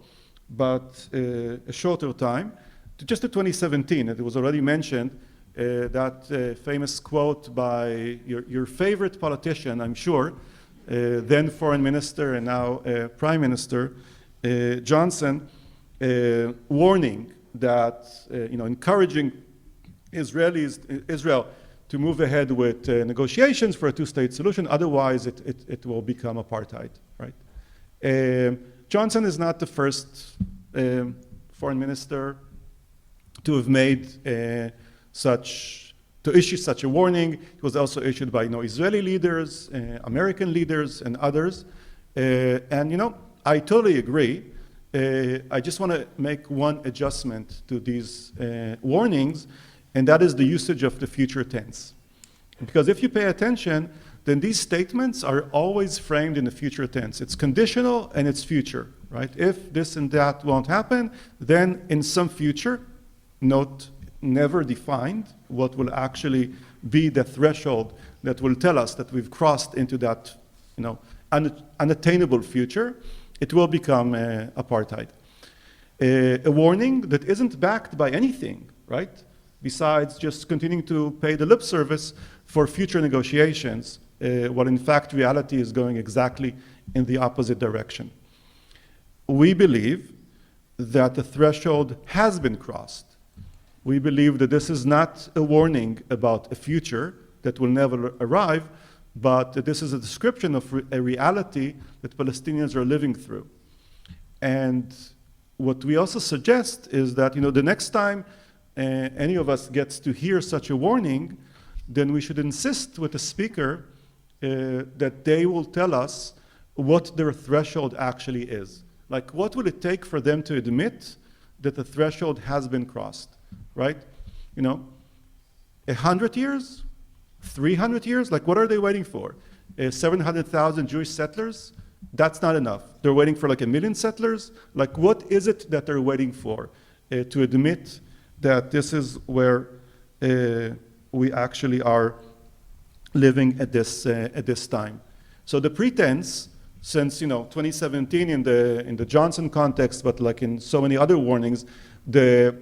but a shorter time, to just to 2017. It was already mentioned that famous quote by your favorite politician, I'm sure, then Foreign Minister and now Prime Minister Johnson, warning that, encouraging Israel to move ahead with negotiations for a two-state solution, otherwise it will become apartheid, right? Johnson is not the first foreign minister to have made to issue such a warning. It was also issued by Israeli leaders, American leaders, and others. And I totally agree. I just want to make one adjustment to these warnings, and that is the usage of the future tense. Because if you pay attention, then these statements are always framed in the future tense. It's conditional and it's future, right? If this and that won't happen, then in some future, note never defined, what will actually be the threshold that will tell us that we've crossed into that unattainable future, it will become apartheid. A warning that isn't backed by anything, right? Besides just continuing to pay the lip service for future negotiations, while in fact reality is going exactly in the opposite direction. We believe that the threshold has been crossed. We believe that this is not a warning about a future that will never arrive, but that this is a description of a reality that Palestinians are living through. And what we also suggest is that the next time any of us gets to hear such a warning, then we should insist with the speaker that they will tell us what their threshold actually is. Like, what will it take for them to admit that the threshold has been crossed, right? 100 years? 300 years? Like, what are they waiting for? 700,000 Jewish settlers? That's not enough. They're waiting for like 1 million settlers? Like, what is it that they're waiting for to admit that this is where we actually are living at this time? So the pretense, since 2017 in the Johnson context, but like in so many other warnings, the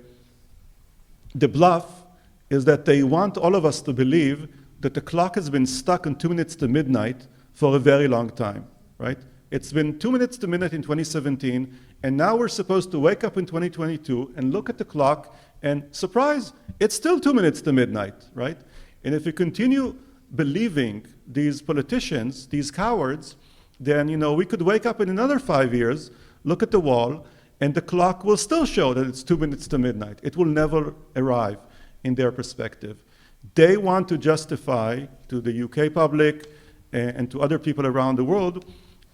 bluff is that they want all of us to believe that the clock has been stuck on 2 minutes to midnight for a very long time, right? It's been 2 minutes to midnight in 2017, and now we're supposed to wake up in 2022 and look at the clock and, surprise, it's still 2 minutes to midnight, right? And if we continue believing these politicians, these cowards, then we could wake up in another 5 years, look at the wall, and the clock will still show that it's 2 minutes to midnight. It will never arrive in their perspective. They want to justify to the UK public and to other people around the world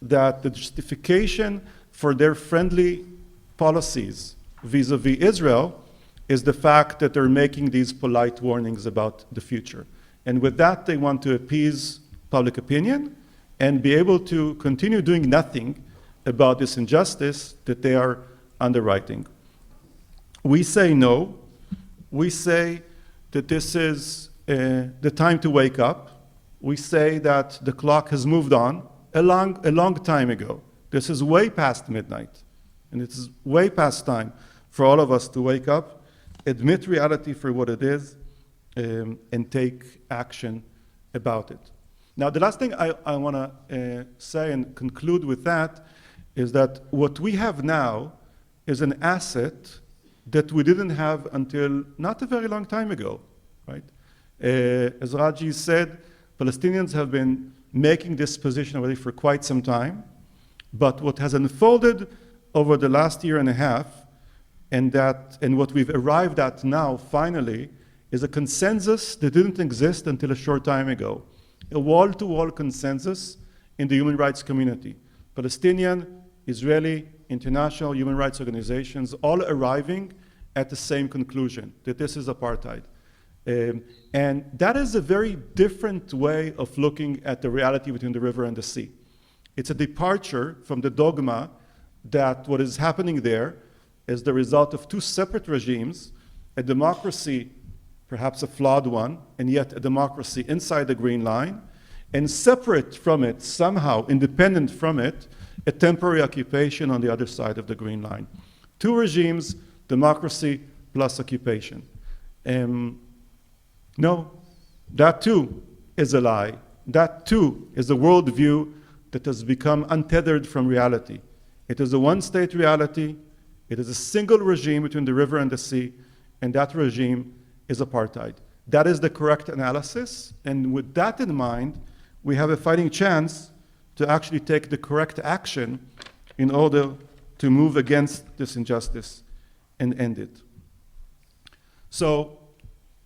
that the justification for their friendly policies vis-a-vis Israel is the fact that they're making these polite warnings about the future. And with that, they want to appease public opinion and be able to continue doing nothing about this injustice that they are underwriting. We say no. We say that this is the time to wake up. We say that the clock has moved on a long time ago. This is way past midnight, and it is way past time for all of us to wake up, admit reality for what it is, and take action about it. Now, the last thing I want to say and conclude with that is that what we have now is an asset that we didn't have until not a very long time ago, right? As Raji said, Palestinians have been making this position already for quite some time, but what has unfolded over the last year and a half, and what we've arrived at now, finally, is a consensus that didn't exist until a short time ago. A wall-to-wall consensus in the human rights community. Palestinian, Israeli, international human rights organizations, all arriving at the same conclusion, that this is apartheid. And that is a very different way of looking at the reality between the river and the sea. It's a departure from the dogma that what is happening there is the result of two separate regimes, a democracy, perhaps a flawed one, and yet a democracy inside the Green Line, and separate from it, somehow independent from it, a temporary occupation on the other side of the Green Line. Two regimes, democracy plus occupation. No, that too is a lie. That too is a worldview that has become untethered from reality. It is a one-state reality. It is a single regime between the river and the sea, and that regime is apartheid. That is the correct analysis, and with that in mind, we have a fighting chance to actually take the correct action in order to move against this injustice and end it. So,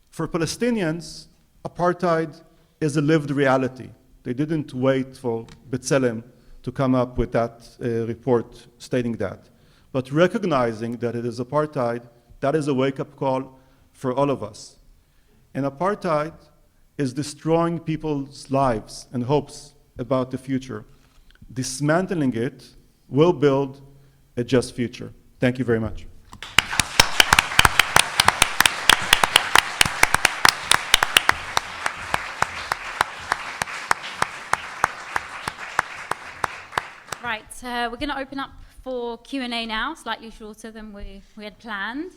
for Palestinians, apartheid is a lived reality. They didn't wait for B'Tselem to come up with that report stating that. But recognizing that it is apartheid, that is a wake-up call for all of us. And apartheid is destroying people's lives and hopes about the future. Dismantling it will build a just future. Thank you very much.
Right, we're going to open up for Q&A now, slightly shorter than we had planned.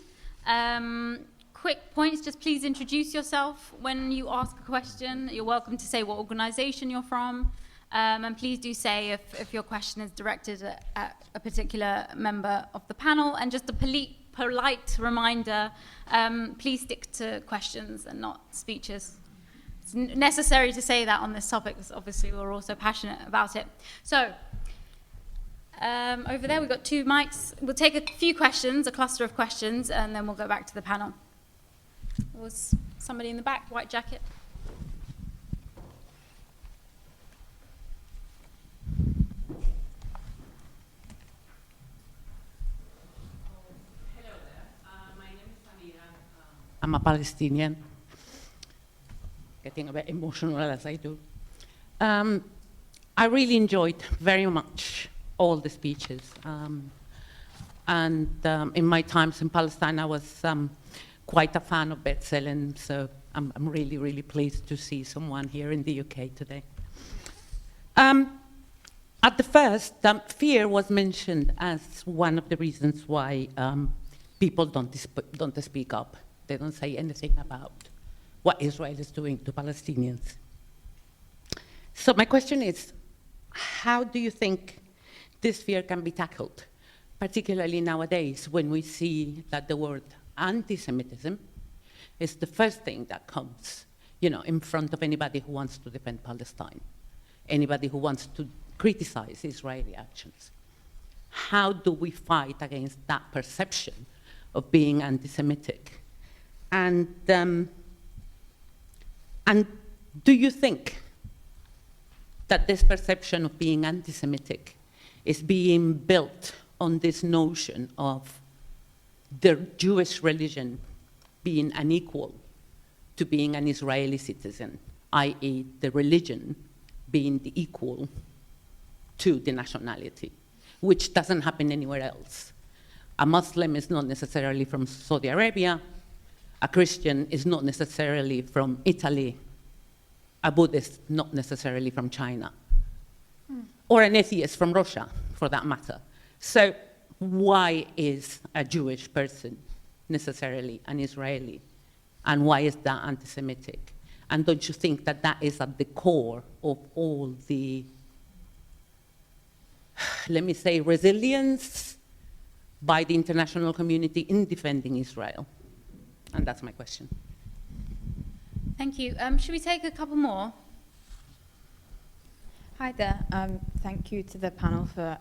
Quick points, just please introduce yourself when you ask a question. You're welcome to say what organization you're from, and please do say if your question is directed at a particular member of the panel. And just a polite reminder, please stick to questions and not speeches. It's necessary to say that on this topic, because obviously we're also passionate about it. So, over there, we've got two mics. We'll take a few questions, a cluster of questions, and then we'll go back to the panel. Was somebody in the back, white jacket?
Hello there. My name is Samira. I'm a Palestinian. Getting a bit emotional as I do. I really enjoyed very much all the speeches. And in my times in Palestine, I was quite a fan of B'Tselem, so I'm really, really pleased to see someone here in the UK today. At the first, fear was mentioned as one of the reasons why people don't speak up. They don't say anything about what Israel is doing to Palestinians. So my question is, how do you think this fear can be tackled, particularly nowadays when we see that the word anti-Semitism is the first thing that comes, in front of anybody who wants to defend Palestine, anybody who wants to criticize Israeli actions? How do we fight against that perception of being anti-Semitic? And do you think that this perception of being anti-Semitic is being built on this notion of the Jewish religion being unequal to being an Israeli citizen, i.e. the religion being the equal to the nationality, which doesn't happen anywhere else. A Muslim is not necessarily from Saudi Arabia, a Christian is not necessarily from Italy, a Buddhist not necessarily from China, or an atheist from Russia, for that matter. So why is a Jewish person necessarily an Israeli? And why is that anti-Semitic? And don't you think that that is at the core of all the, let me say, resilience by the international community in defending Israel? And that's my question.
Thank you. Should we take a couple more?
Hi there. Thank you to the panel for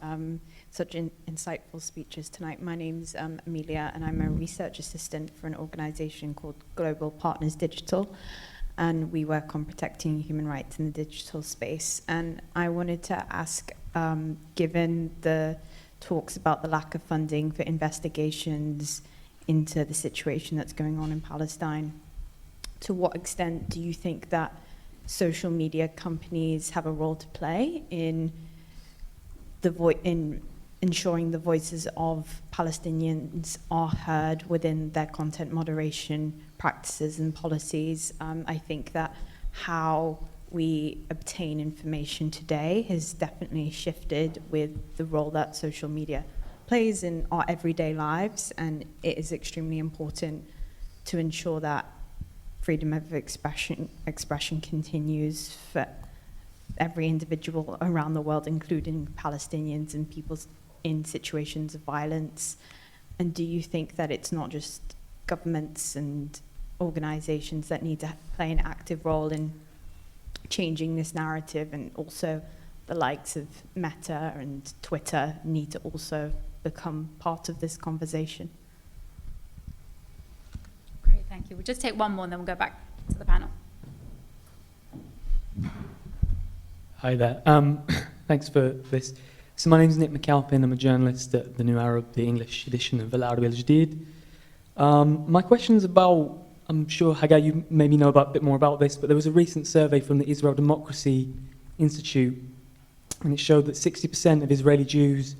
such insightful speeches tonight. My name's Amelia, and I'm a research assistant for an organization called Global Partners Digital, and we work on protecting human rights in the digital space. And I wanted to ask, given the talks about the lack of funding for investigations into the situation that's going on in Palestine, to what extent do you think that social media companies have a role to play in ensuring the voices of Palestinians are heard within their content moderation practices and policies? I think that how we obtain information today has definitely shifted with the role that social media plays in our everyday lives, and it is extremely important to ensure that freedom of expression continues for every individual around the world, including Palestinians and people in situations of violence. And do you think that it's not just governments and organizations that need to play an active role in changing this narrative, and also the likes of Meta and Twitter need to also become part of this conversation?
Great, thank you. We'll just take one more and then we'll go back to the panel.
Hi there. Thanks for this. So my name is Nick McAlpin. I'm a journalist at the New Arab, the English edition of Al-Arabi al-Jadid. My question's about, I'm sure, Hagai, you maybe know a bit more about this, but there was a recent survey from the Israel Democracy Institute, and it showed that 60% of Israeli Jews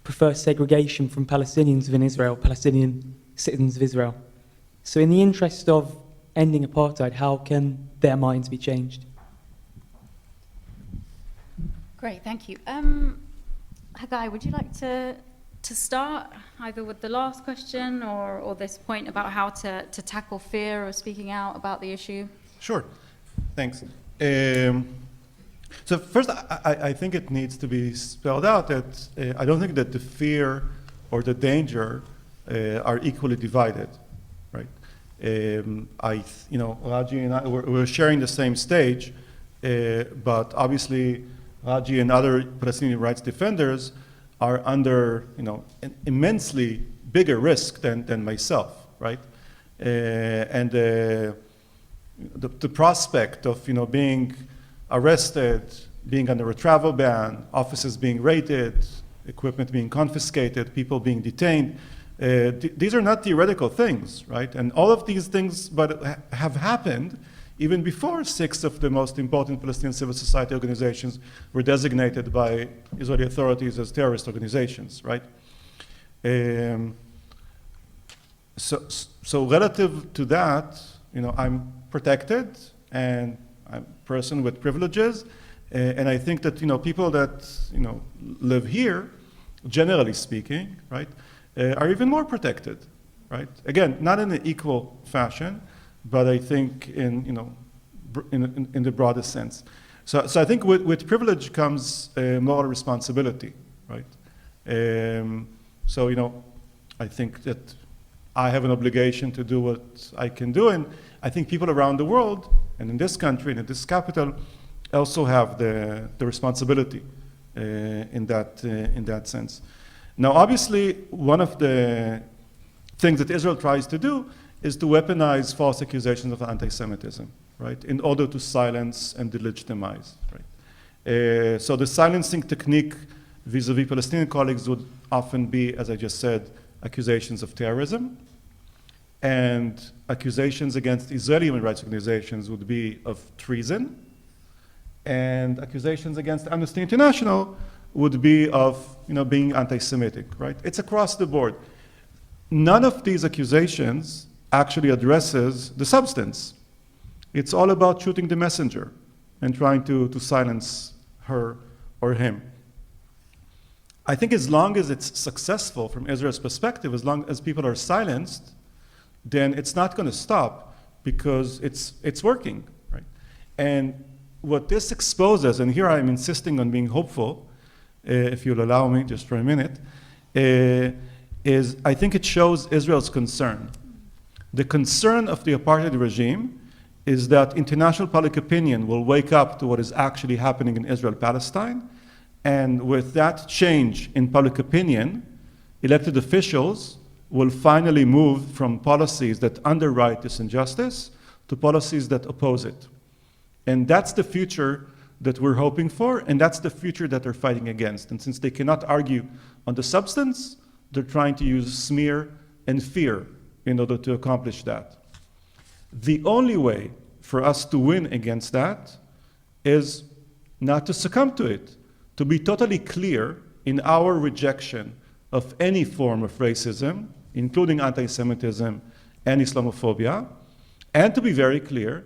prefer segregation from Palestinians within Israel, Palestinian citizens of Israel. So in the interest of ending apartheid, how can their minds be changed?
Great, thank you. Hagai, would you like to start either with the last question or this point about how to tackle fear or speaking out about the issue?
Sure, thanks. So first, I think it needs to be spelled out that I don't think that the fear or the danger are equally divided, right? Raji and I, we're sharing the same stage, but obviously Raji and other Palestinian rights defenders are under, an immensely bigger risk than myself, right? And the prospect of, being arrested, being under a travel ban, offices being raided, equipment being confiscated, people being detained, these are not theoretical things, right? And all of these things have happened even before 6 of the most important Palestinian civil society organizations were designated by Israeli authorities as terrorist organizations, right? So relative to that, I'm protected and I'm a person with privileges, and I think that people that live here, generally speaking, right, are even more protected, right? Again, not in an equal fashion, but I think in the broadest sense. So I think with privilege comes moral responsibility, right? So I think that I have an obligation to do what I can do, and I think people around the world, and in this country and in this capital, also have the responsibility in that sense. Now, obviously, one of the things that Israel tries to do is to weaponize false accusations of anti-Semitism, right, in order to silence and delegitimize, right? So the silencing technique vis-a-vis Palestinian colleagues would often be, as I just said, accusations of terrorism. And accusations against Israeli human rights organizations would be of treason. And accusations against Amnesty International would be of being anti-Semitic, right? It's across the board. None of these accusations actually addresses the substance. It's all about shooting the messenger and trying to silence her or him. I think as long as it's successful from Israel's perspective, as long as people are silenced, then it's not going to stop because it's working, right? And what this exposes, and here I'm insisting on being hopeful, if you'll allow me just for a minute, is I think it shows Israel's concern. The concern of the apartheid regime is that international public opinion will wake up to what is actually happening in Israel-Palestine, and with that change in public opinion, elected officials will finally move from policies that underwrite this injustice to policies that oppose it. And that's the future that we're hoping for, and that's the future that they're fighting against. And since they cannot argue on the substance, they're trying to use smear and fear in order to accomplish that. The only way for us to win against that is not to succumb to it, to be totally clear in our rejection of any form of racism, including anti-Semitism and Islamophobia, and to be very clear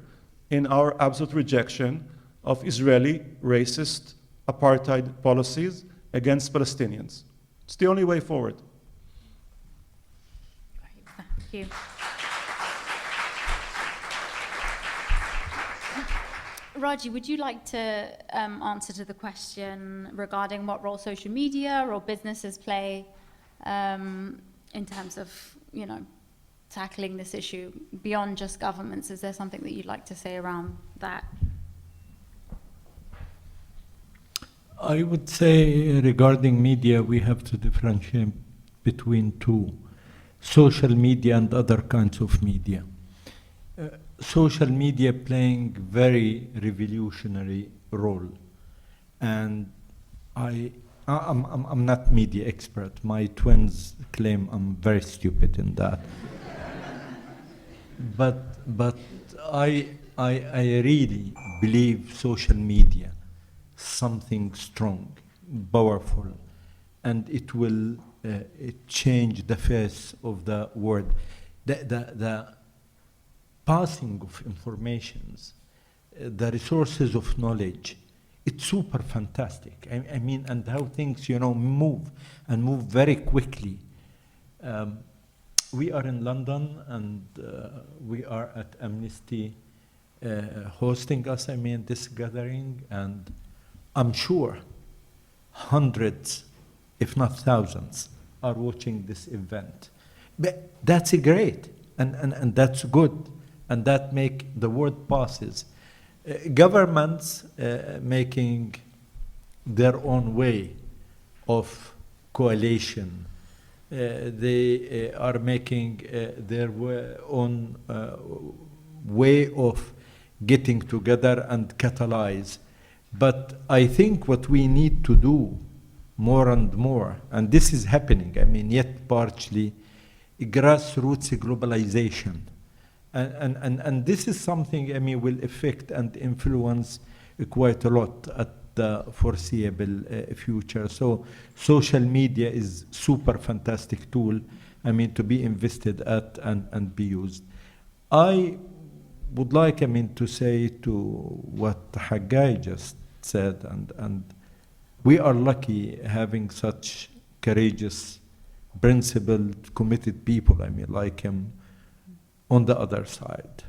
in our absolute rejection of Israeli racist apartheid policies against Palestinians. It's the only way forward.
Great, thank you. Raji, would you like to answer to the question regarding what role social media or businesses play in terms of, tackling this issue beyond just governments? Is there something that you'd like to say around that?
I would say regarding media, we have to differentiate between two, social media and other kinds of media. Social media playing very revolutionary role, and I'm not media expert. My twins claim I'm very stupid in that. But I really believe social media something strong, powerful, and it will change the face of the world. The passing of informations, the resources of knowledge, it's super fantastic. I mean, and how things, move and move very quickly. We are in London, and we are at Amnesty hosting us, this gathering, and I'm sure hundreds, if not thousands, are watching this event. But that's great, and that's good, and that make the word passes. Governments making their own way of coalition. They are making their own way of getting together and catalyze. But I think what we need to do more and more, and this is happening, yet partially, grassroots globalization. And this is something, will affect and influence quite a lot at the foreseeable future. So social media is super fantastic tool, to be invested at and be used. I would like, to say to what Hagai just said, and we are lucky having such courageous, principled, committed people, like him, on the other side,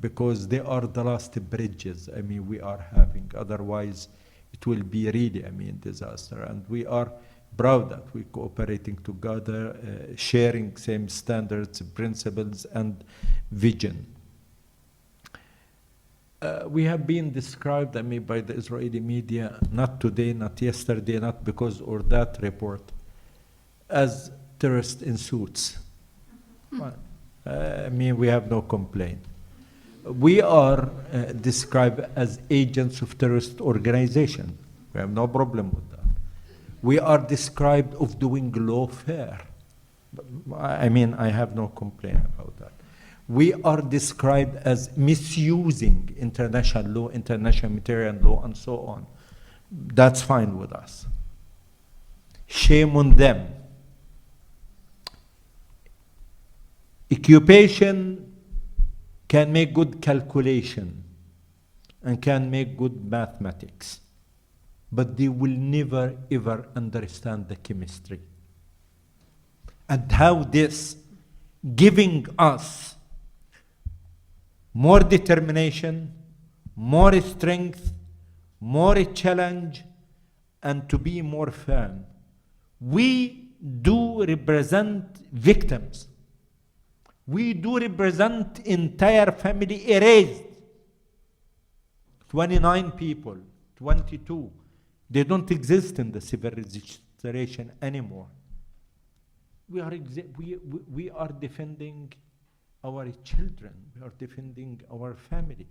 because they are the last bridges we are having. Otherwise, it will be really disaster. And we are proud that we're cooperating together, sharing same standards, principles, and vision. We have been described by the Israeli media, not today, not yesterday, not because or that report, as terrorists in suits. We have no complaint. We are described as agents of terrorist organization. We have no problem with that. We are described of doing lawfare. I mean, I have no complaint about that. We are described as misusing international law, international humanitarian law, and so on. That's fine with us. Shame on them. Occupation can make good calculation and can make good mathematics, but they will never ever understand the chemistry. And how this giving us more determination, more strength, more challenge, and to be more firm. We do represent victims. We do represent entire family erased. 29 people, 22. They don't exist in the civil registration anymore. We are defending our children. We are defending our family.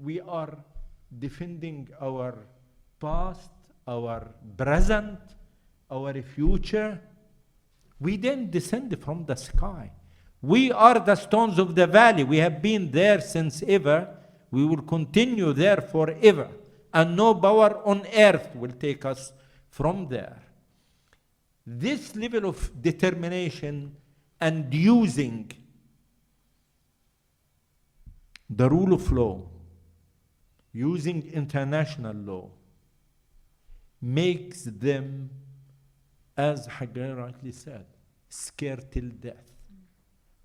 We are defending our past, our present, our future. We didn't descend from the sky. We are the stones of the valley. We have been there since ever. We will continue there forever. And no power on earth will take us from there. This level of determination and using the rule of law, using international law, makes them, as Hagai rightly said, scared till death.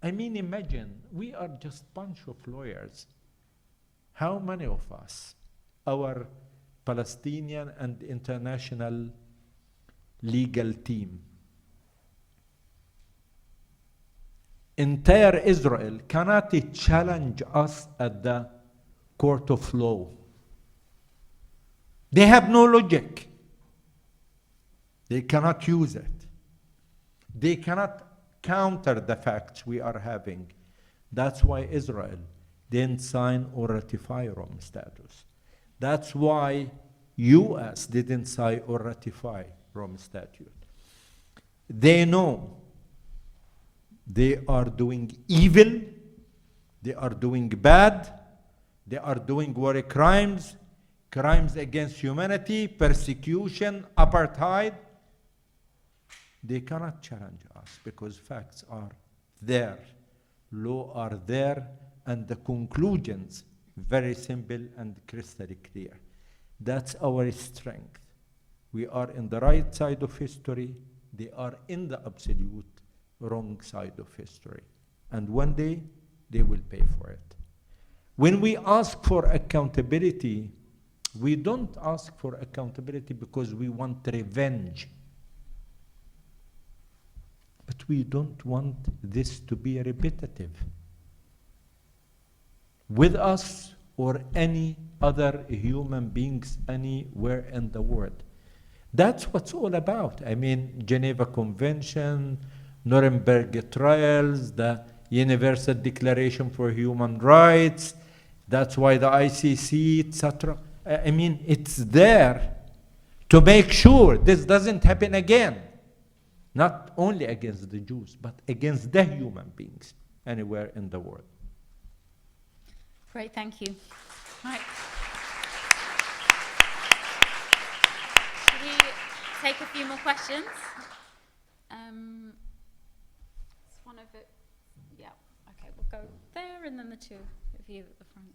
I mean, imagine, we are just a bunch of lawyers. How many of us, our Palestinian and international legal team, entire Israel cannot challenge us at the court of law. They have no logic. They cannot use it. They cannot counter the facts we are having. That's why Israel didn't sign or ratify Rome Statute. That's why US didn't sign or ratify Rome Statute. They know they are doing evil, they are doing bad, they are doing war crimes, crimes against humanity, persecution, apartheid. They cannot challenge us because facts are there, law are there, and the conclusions very simple and crystal clear. That's our strength. We are in the right side of history. They are in the absolute wrong side of history. And one day, they will pay for it. When we ask for accountability, we don't ask for accountability because we want revenge. But we don't want this to be repetitive with us or any other human beings anywhere in the world. That's what's all about. I mean, Geneva Convention, Nuremberg trials, the Universal Declaration for Human Rights, that's why the ICC, etc. I mean, it's there to make sure this doesn't happen again. Not only against the Jews, but against the human beings anywhere in the world.
Great, thank you. Right. Should we take a few more questions? It's one of it. Yeah. Okay, we'll go there, and then the two of you at the front.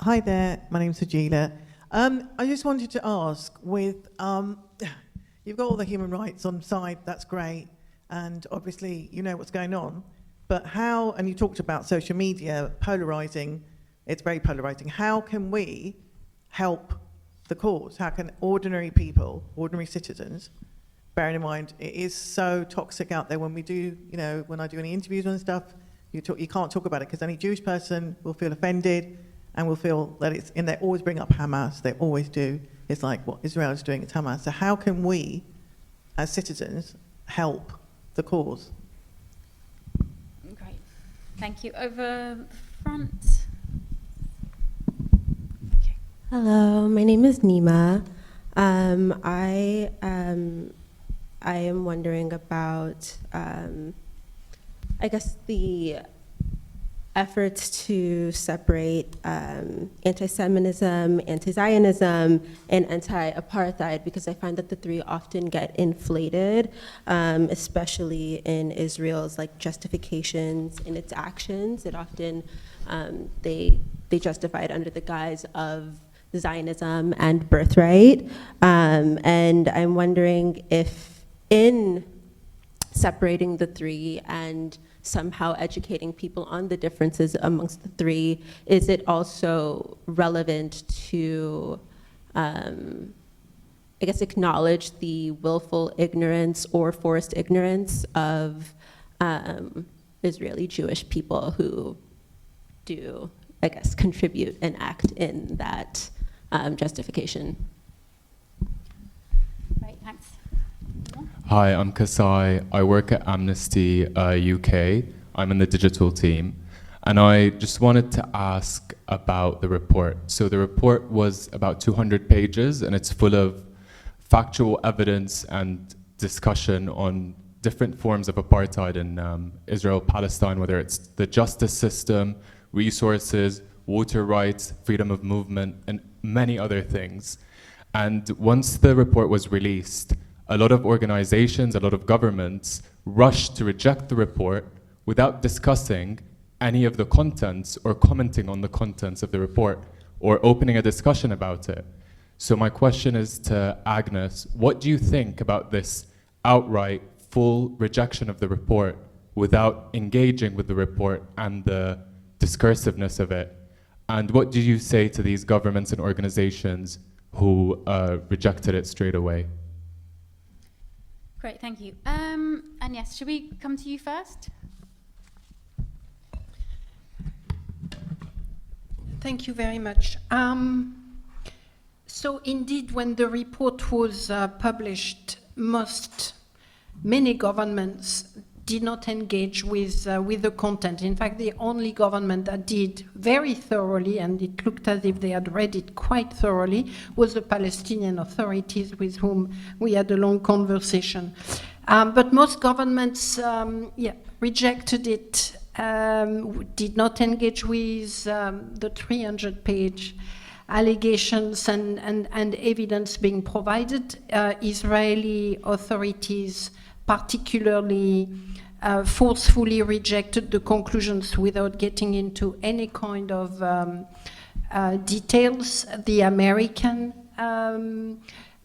Hi there, my name's Sajila. I just wanted to ask, with you've got all the human rights on side, that's great, and obviously you know what's going on, but how, and you talked about social media polarizing, it's very polarizing, how can we help the cause? How can ordinary people, ordinary citizens, bearing in mind it is so toxic out there when we do, you know, when I do any interviews and stuff, you can't talk about it because any Jewish person will feel offended and will feel that it's, and they always bring up Hamas, they always do. It's like what Israel is doing, it's Hamas. So how can we, as citizens, help the cause?
Thank you. Over front.
Hello, my name is Nima. I am wondering about, I guess, the efforts to separate anti-Semitism, anti-Zionism, and anti-apartheid, because I find that the three often get inflated, especially in Israel's justifications in its actions. It often, they justify it under the guise of Zionism and birthright. And I'm wondering if in separating the three and somehow educating people on the differences amongst the three, is it also relevant to, I guess, acknowledge the willful ignorance or forced ignorance of Israeli Jewish people who do, I guess, contribute and act in that justification?
Great, thanks.
Hi, I'm Kasai. I work at Amnesty UK. I'm in the digital team. And I just wanted to ask about the report. So the report was about 200 pages, and it's full of factual evidence and discussion on different forms of apartheid in Israel-Palestine, whether it's the justice system, resources, water rights, freedom of movement, and many other things. And once the report was released, a lot of organizations, a lot of governments rushed to reject the report without discussing any of the contents or commenting on the contents of the report or opening a discussion about it. So my question is to Agnes, what do you think about this outright full rejection of the report without engaging with the report and the discursiveness of it? And what do you say to these governments and organizations who rejected it straight away?
Great, thank you. And yes, should we come to you first?
Thank you very much. So indeed, when the report was published, many governments did not engage with the content. In fact, the only government that did very thoroughly, and it looked as if they had read it quite thoroughly, was the Palestinian authorities, with whom we had a long conversation. But most governments rejected it, did not engage with the 300-page allegations and evidence being provided. Israeli authorities particularly forcefully rejected the conclusions without getting into any kind of details. The American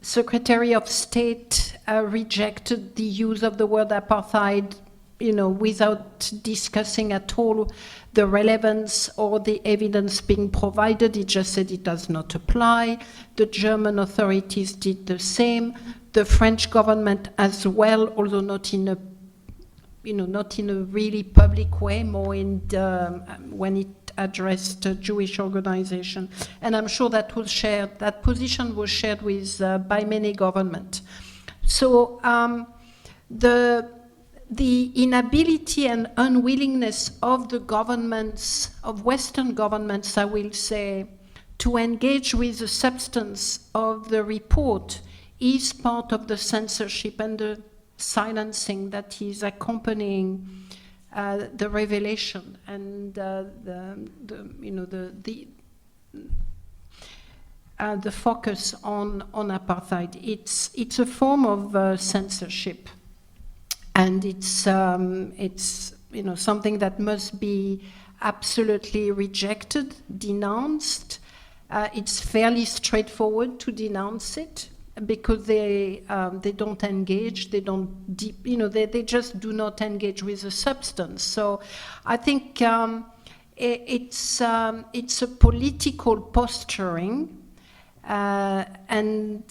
Secretary of State rejected the use of the word apartheid, without discussing at all the relevance or the evidence being provided. He just said it does not apply. The German authorities did the same. The French government as well, although not in a really public way, more in when it addressed a Jewish organization. And I'm sure that position was shared with by many governments. So the inability and unwillingness of the governments, of Western governments, I will say, to engage with the substance of the report is part of the censorship and the silencing that is accompanying the revelation and the focus on apartheid. It's a form of censorship, and it's something that must be absolutely rejected, denounced. It's fairly straightforward to denounce it, because they don't engage, they just do not engage with the substance. So I think it's a political posturing, and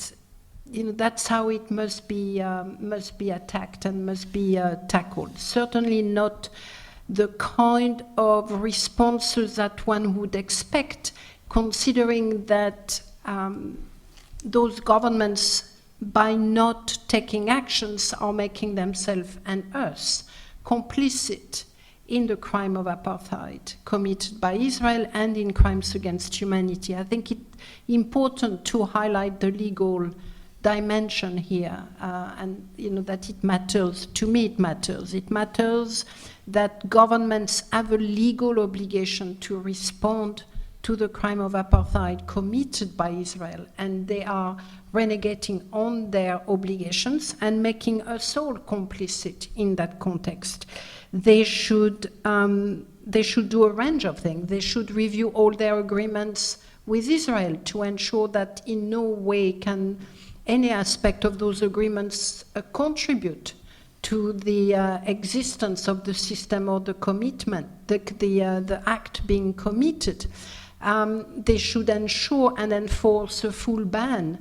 that's how it must be attacked and must be tackled. Certainly not the kind of responses that one would expect, considering that those governments, by not taking actions, are making themselves and us complicit in the crime of apartheid committed by Israel and in crimes against humanity. I think it's important to highlight the legal dimension here, and that it matters. To me, it matters. It matters that governments have a legal obligation to respond to the crime of apartheid committed by Israel, and they are renegating on their obligations and making us all complicit in that context. They should do a range of things. They should review all their agreements with Israel to ensure that in no way can any aspect of those agreements contribute to the existence of the system or the commitment, the act being committed. They should ensure and enforce a full ban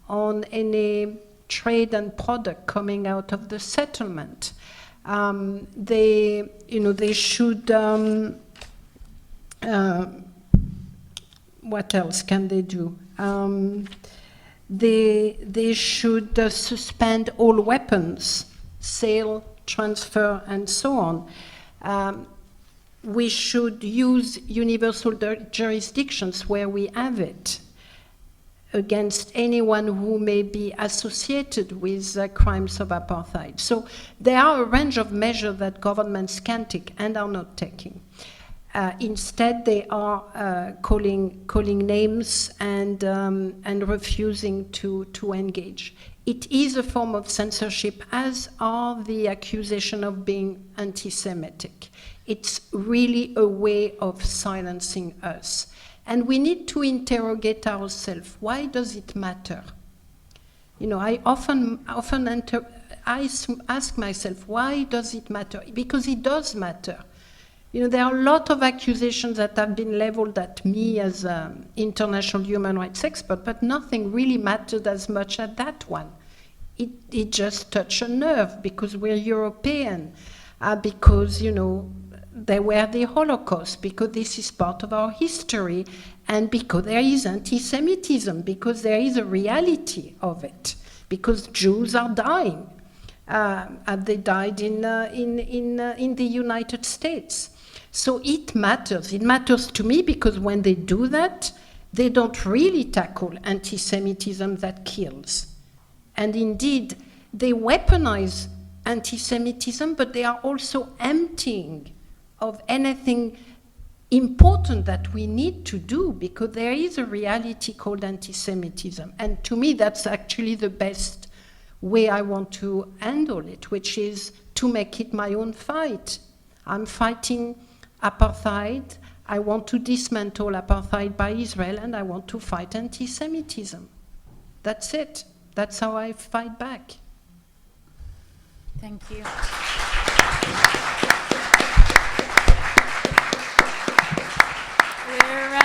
on any trade and product coming out of the settlement. They should. What else can they do? They should suspend all weapons, sale, transfer, and so on. We should use universal jurisdictions where we have it against anyone who may be associated with crimes of apartheid. So there are a range of measures that governments can take and are not taking. Instead, they are calling names and refusing to engage. It is a form of censorship, as are the accusation of being anti-Semitic. It's really a way of silencing us. And we need to interrogate ourselves. Why does it matter? I often ask myself, why does it matter? Because it does matter. There are a lot of accusations that have been leveled at me as an international human rights expert, but nothing really mattered as much as that one. It just touched a nerve because we're European, because, there were the Holocaust, because this is part of our history, and because there is anti-Semitism, because there is a reality of it, because Jews are dying. They died in the United States. So it matters. It matters to me because when they do that, they don't really tackle anti-Semitism that kills. And indeed, they weaponize anti-Semitism, but they are also emptying of anything important that we need to do, because there is a reality called anti-Semitism. And to me, that's actually the best way I want to handle it, which is to make it my own fight. I'm fighting apartheid. I want to dismantle apartheid by Israel, and I want to fight anti-Semitism. That's it. That's how I fight back.
Thank you. We're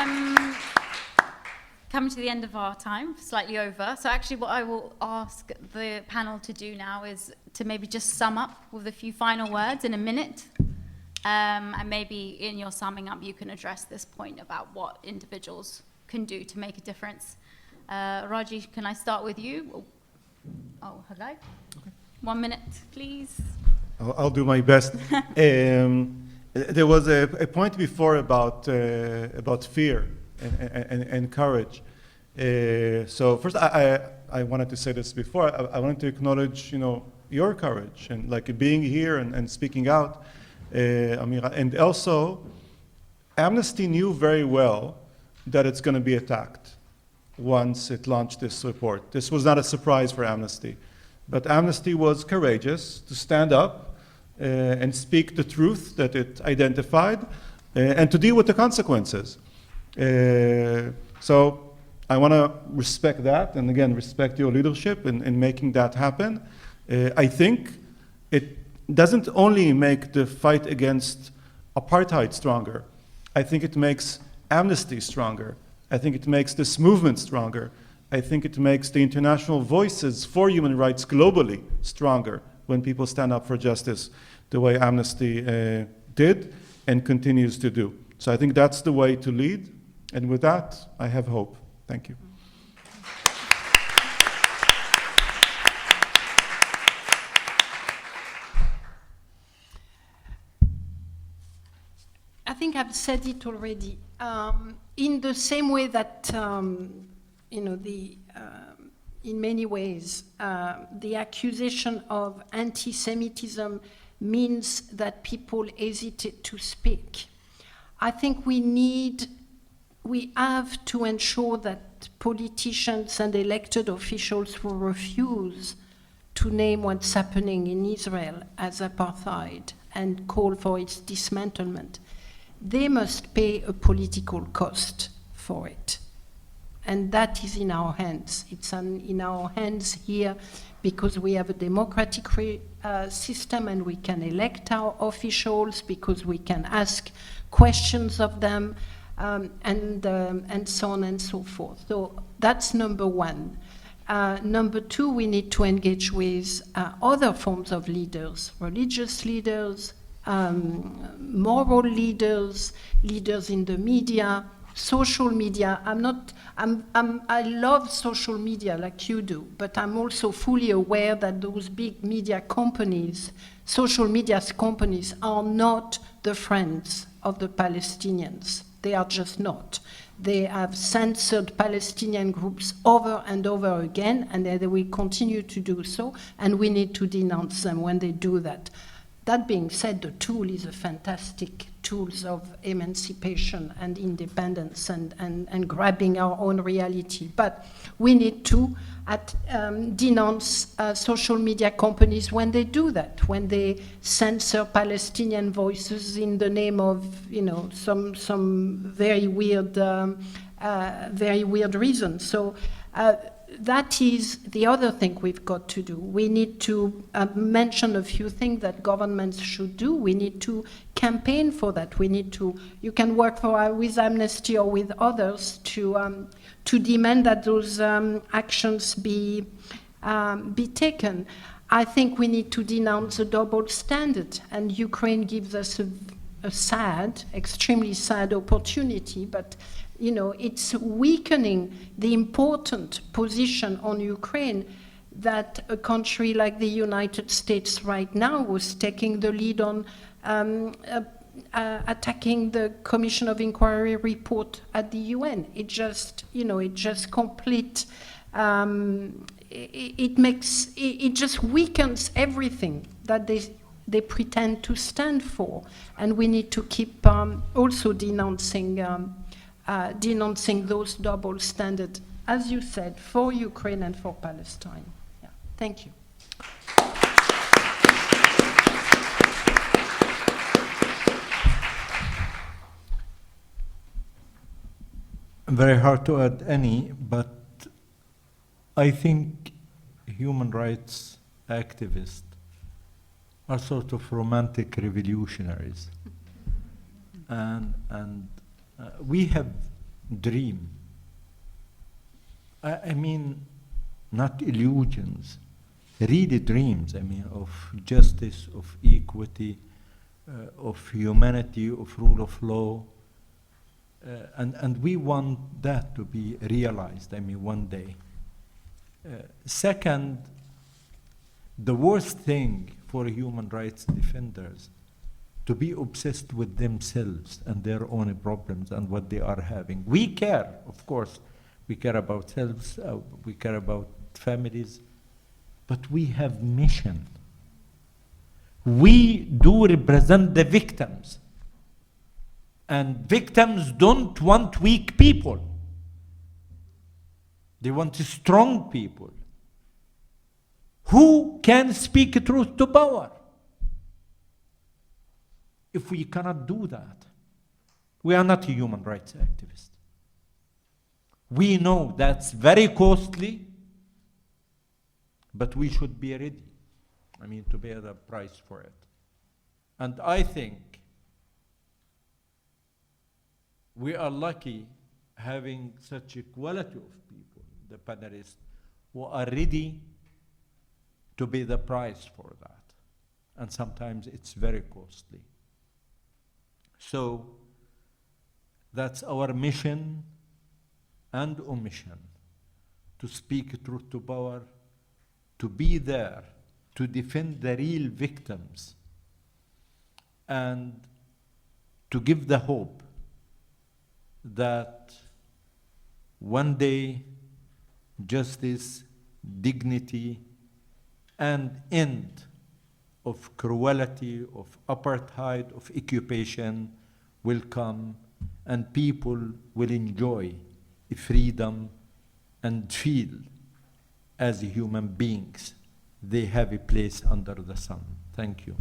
coming to the end of our time, slightly over. So actually what I will ask the panel to do now is to maybe just sum up with a few final words in a minute. And maybe in your summing up, you can address this point about what individuals can do to make a difference. Raji, can I start with you? Oh, Hagai. Okay. 1 minute, please.
I'll do my best. There was a point before about fear and courage. So first, I wanted to say this before. I wanted to acknowledge, your courage and like being here and speaking out. Amira, and also, Amnesty knew very well that it's going to be attacked once it launched this report. This was not a surprise for Amnesty, but Amnesty was courageous to stand up and speak the truth that it identified and to deal with the consequences. So I want to respect that, and again, respect your leadership in making that happen. I think it doesn't only make the fight against apartheid stronger. I think it makes Amnesty stronger. I think it makes this movement stronger. I think it makes the international voices for human rights globally stronger when people stand up for justice the way Amnesty did and continues to do. So I think that's the way to lead. And with that, I have hope. Thank you.
I've said it already. In the same way that, in many ways, the accusation of anti-Semitism means that people hesitate to speak. I think we have to ensure that politicians and elected officials who refuse to name what's happening in Israel as apartheid and call for its dismantlement, they must pay a political cost for it. And that is in our hands. It's in our hands here because we have a democratic system and we can elect our officials, because we can ask questions of them, and so on and so forth. So that's number one. Number two, we need to engage with other forms of leaders, religious leaders, moral leaders, leaders in the media, social media. I love social media like you do, but I'm also fully aware that those big media companies, social media companies, are not the friends of the Palestinians. They are just not. They have censored Palestinian groups over and over again, and they will continue to do so, and we need to denounce them when they do that. That being said, the tool is a fantastic tool of emancipation and independence and grabbing our own reality. But we need to denounce social media companies when they do that, when they censor Palestinian voices in the name of, some very weird reason. So that is the other thing we've got to do. We need to mention a few things that governments should do. We need to campaign for that. We need to. You can work with Amnesty or with others to demand that those actions be taken. I think we need to denounce a double standard, and Ukraine gives us a sad, extremely sad opportunity, but it's weakening the important position on Ukraine that a country like the United States right now was taking the lead on attacking the Commission of Inquiry report at the UN. It just weakens everything that they pretend to stand for, and we need to keep also denouncing those double standards, as you said, for Ukraine and for Palestine. Yeah. Thank you.
Very hard to add any, but I think human rights activists are sort of romantic revolutionaries. And we have dream. I mean, not illusions, really dreams. I mean, of justice, of equity, of humanity, of rule of law. And we want that to be realized, I mean, one day. Second, the worst thing for human rights defenders to be obsessed with themselves and their own problems and what they are having. We care, of course. We care about selves, we care about families, but we have mission. We do represent the victims. And victims don't want weak people. They want strong people who can speak truth to power. If we cannot do that, we are not a human rights activist. We know that's very costly, but we should be ready, I mean, to pay the price for it. And I think we are lucky having such a quality of people, the panelists, who are ready to pay the price for that. And sometimes it's very costly. So that's our mission and omission, to speak truth to power, to be there, to defend the real victims. And to give the hope that one day justice, dignity, and end of cruelty, of apartheid, of occupation will come, and people will enjoy freedom and feel as human beings they have a place under the sun. Thank you.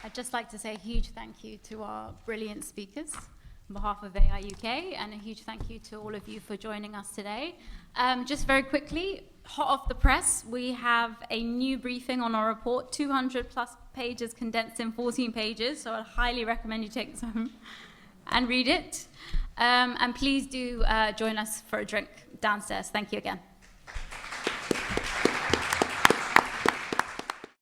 I'd just like to say a huge thank you to our brilliant speakers on behalf of AI UK, and a huge thank you to all of you for joining us today. Just very quickly, hot off the press, we have a new briefing on our report, 200 plus pages condensed in 14 pages, so I highly recommend you take this home and read it. And please do join us for a drink downstairs. Thank you again.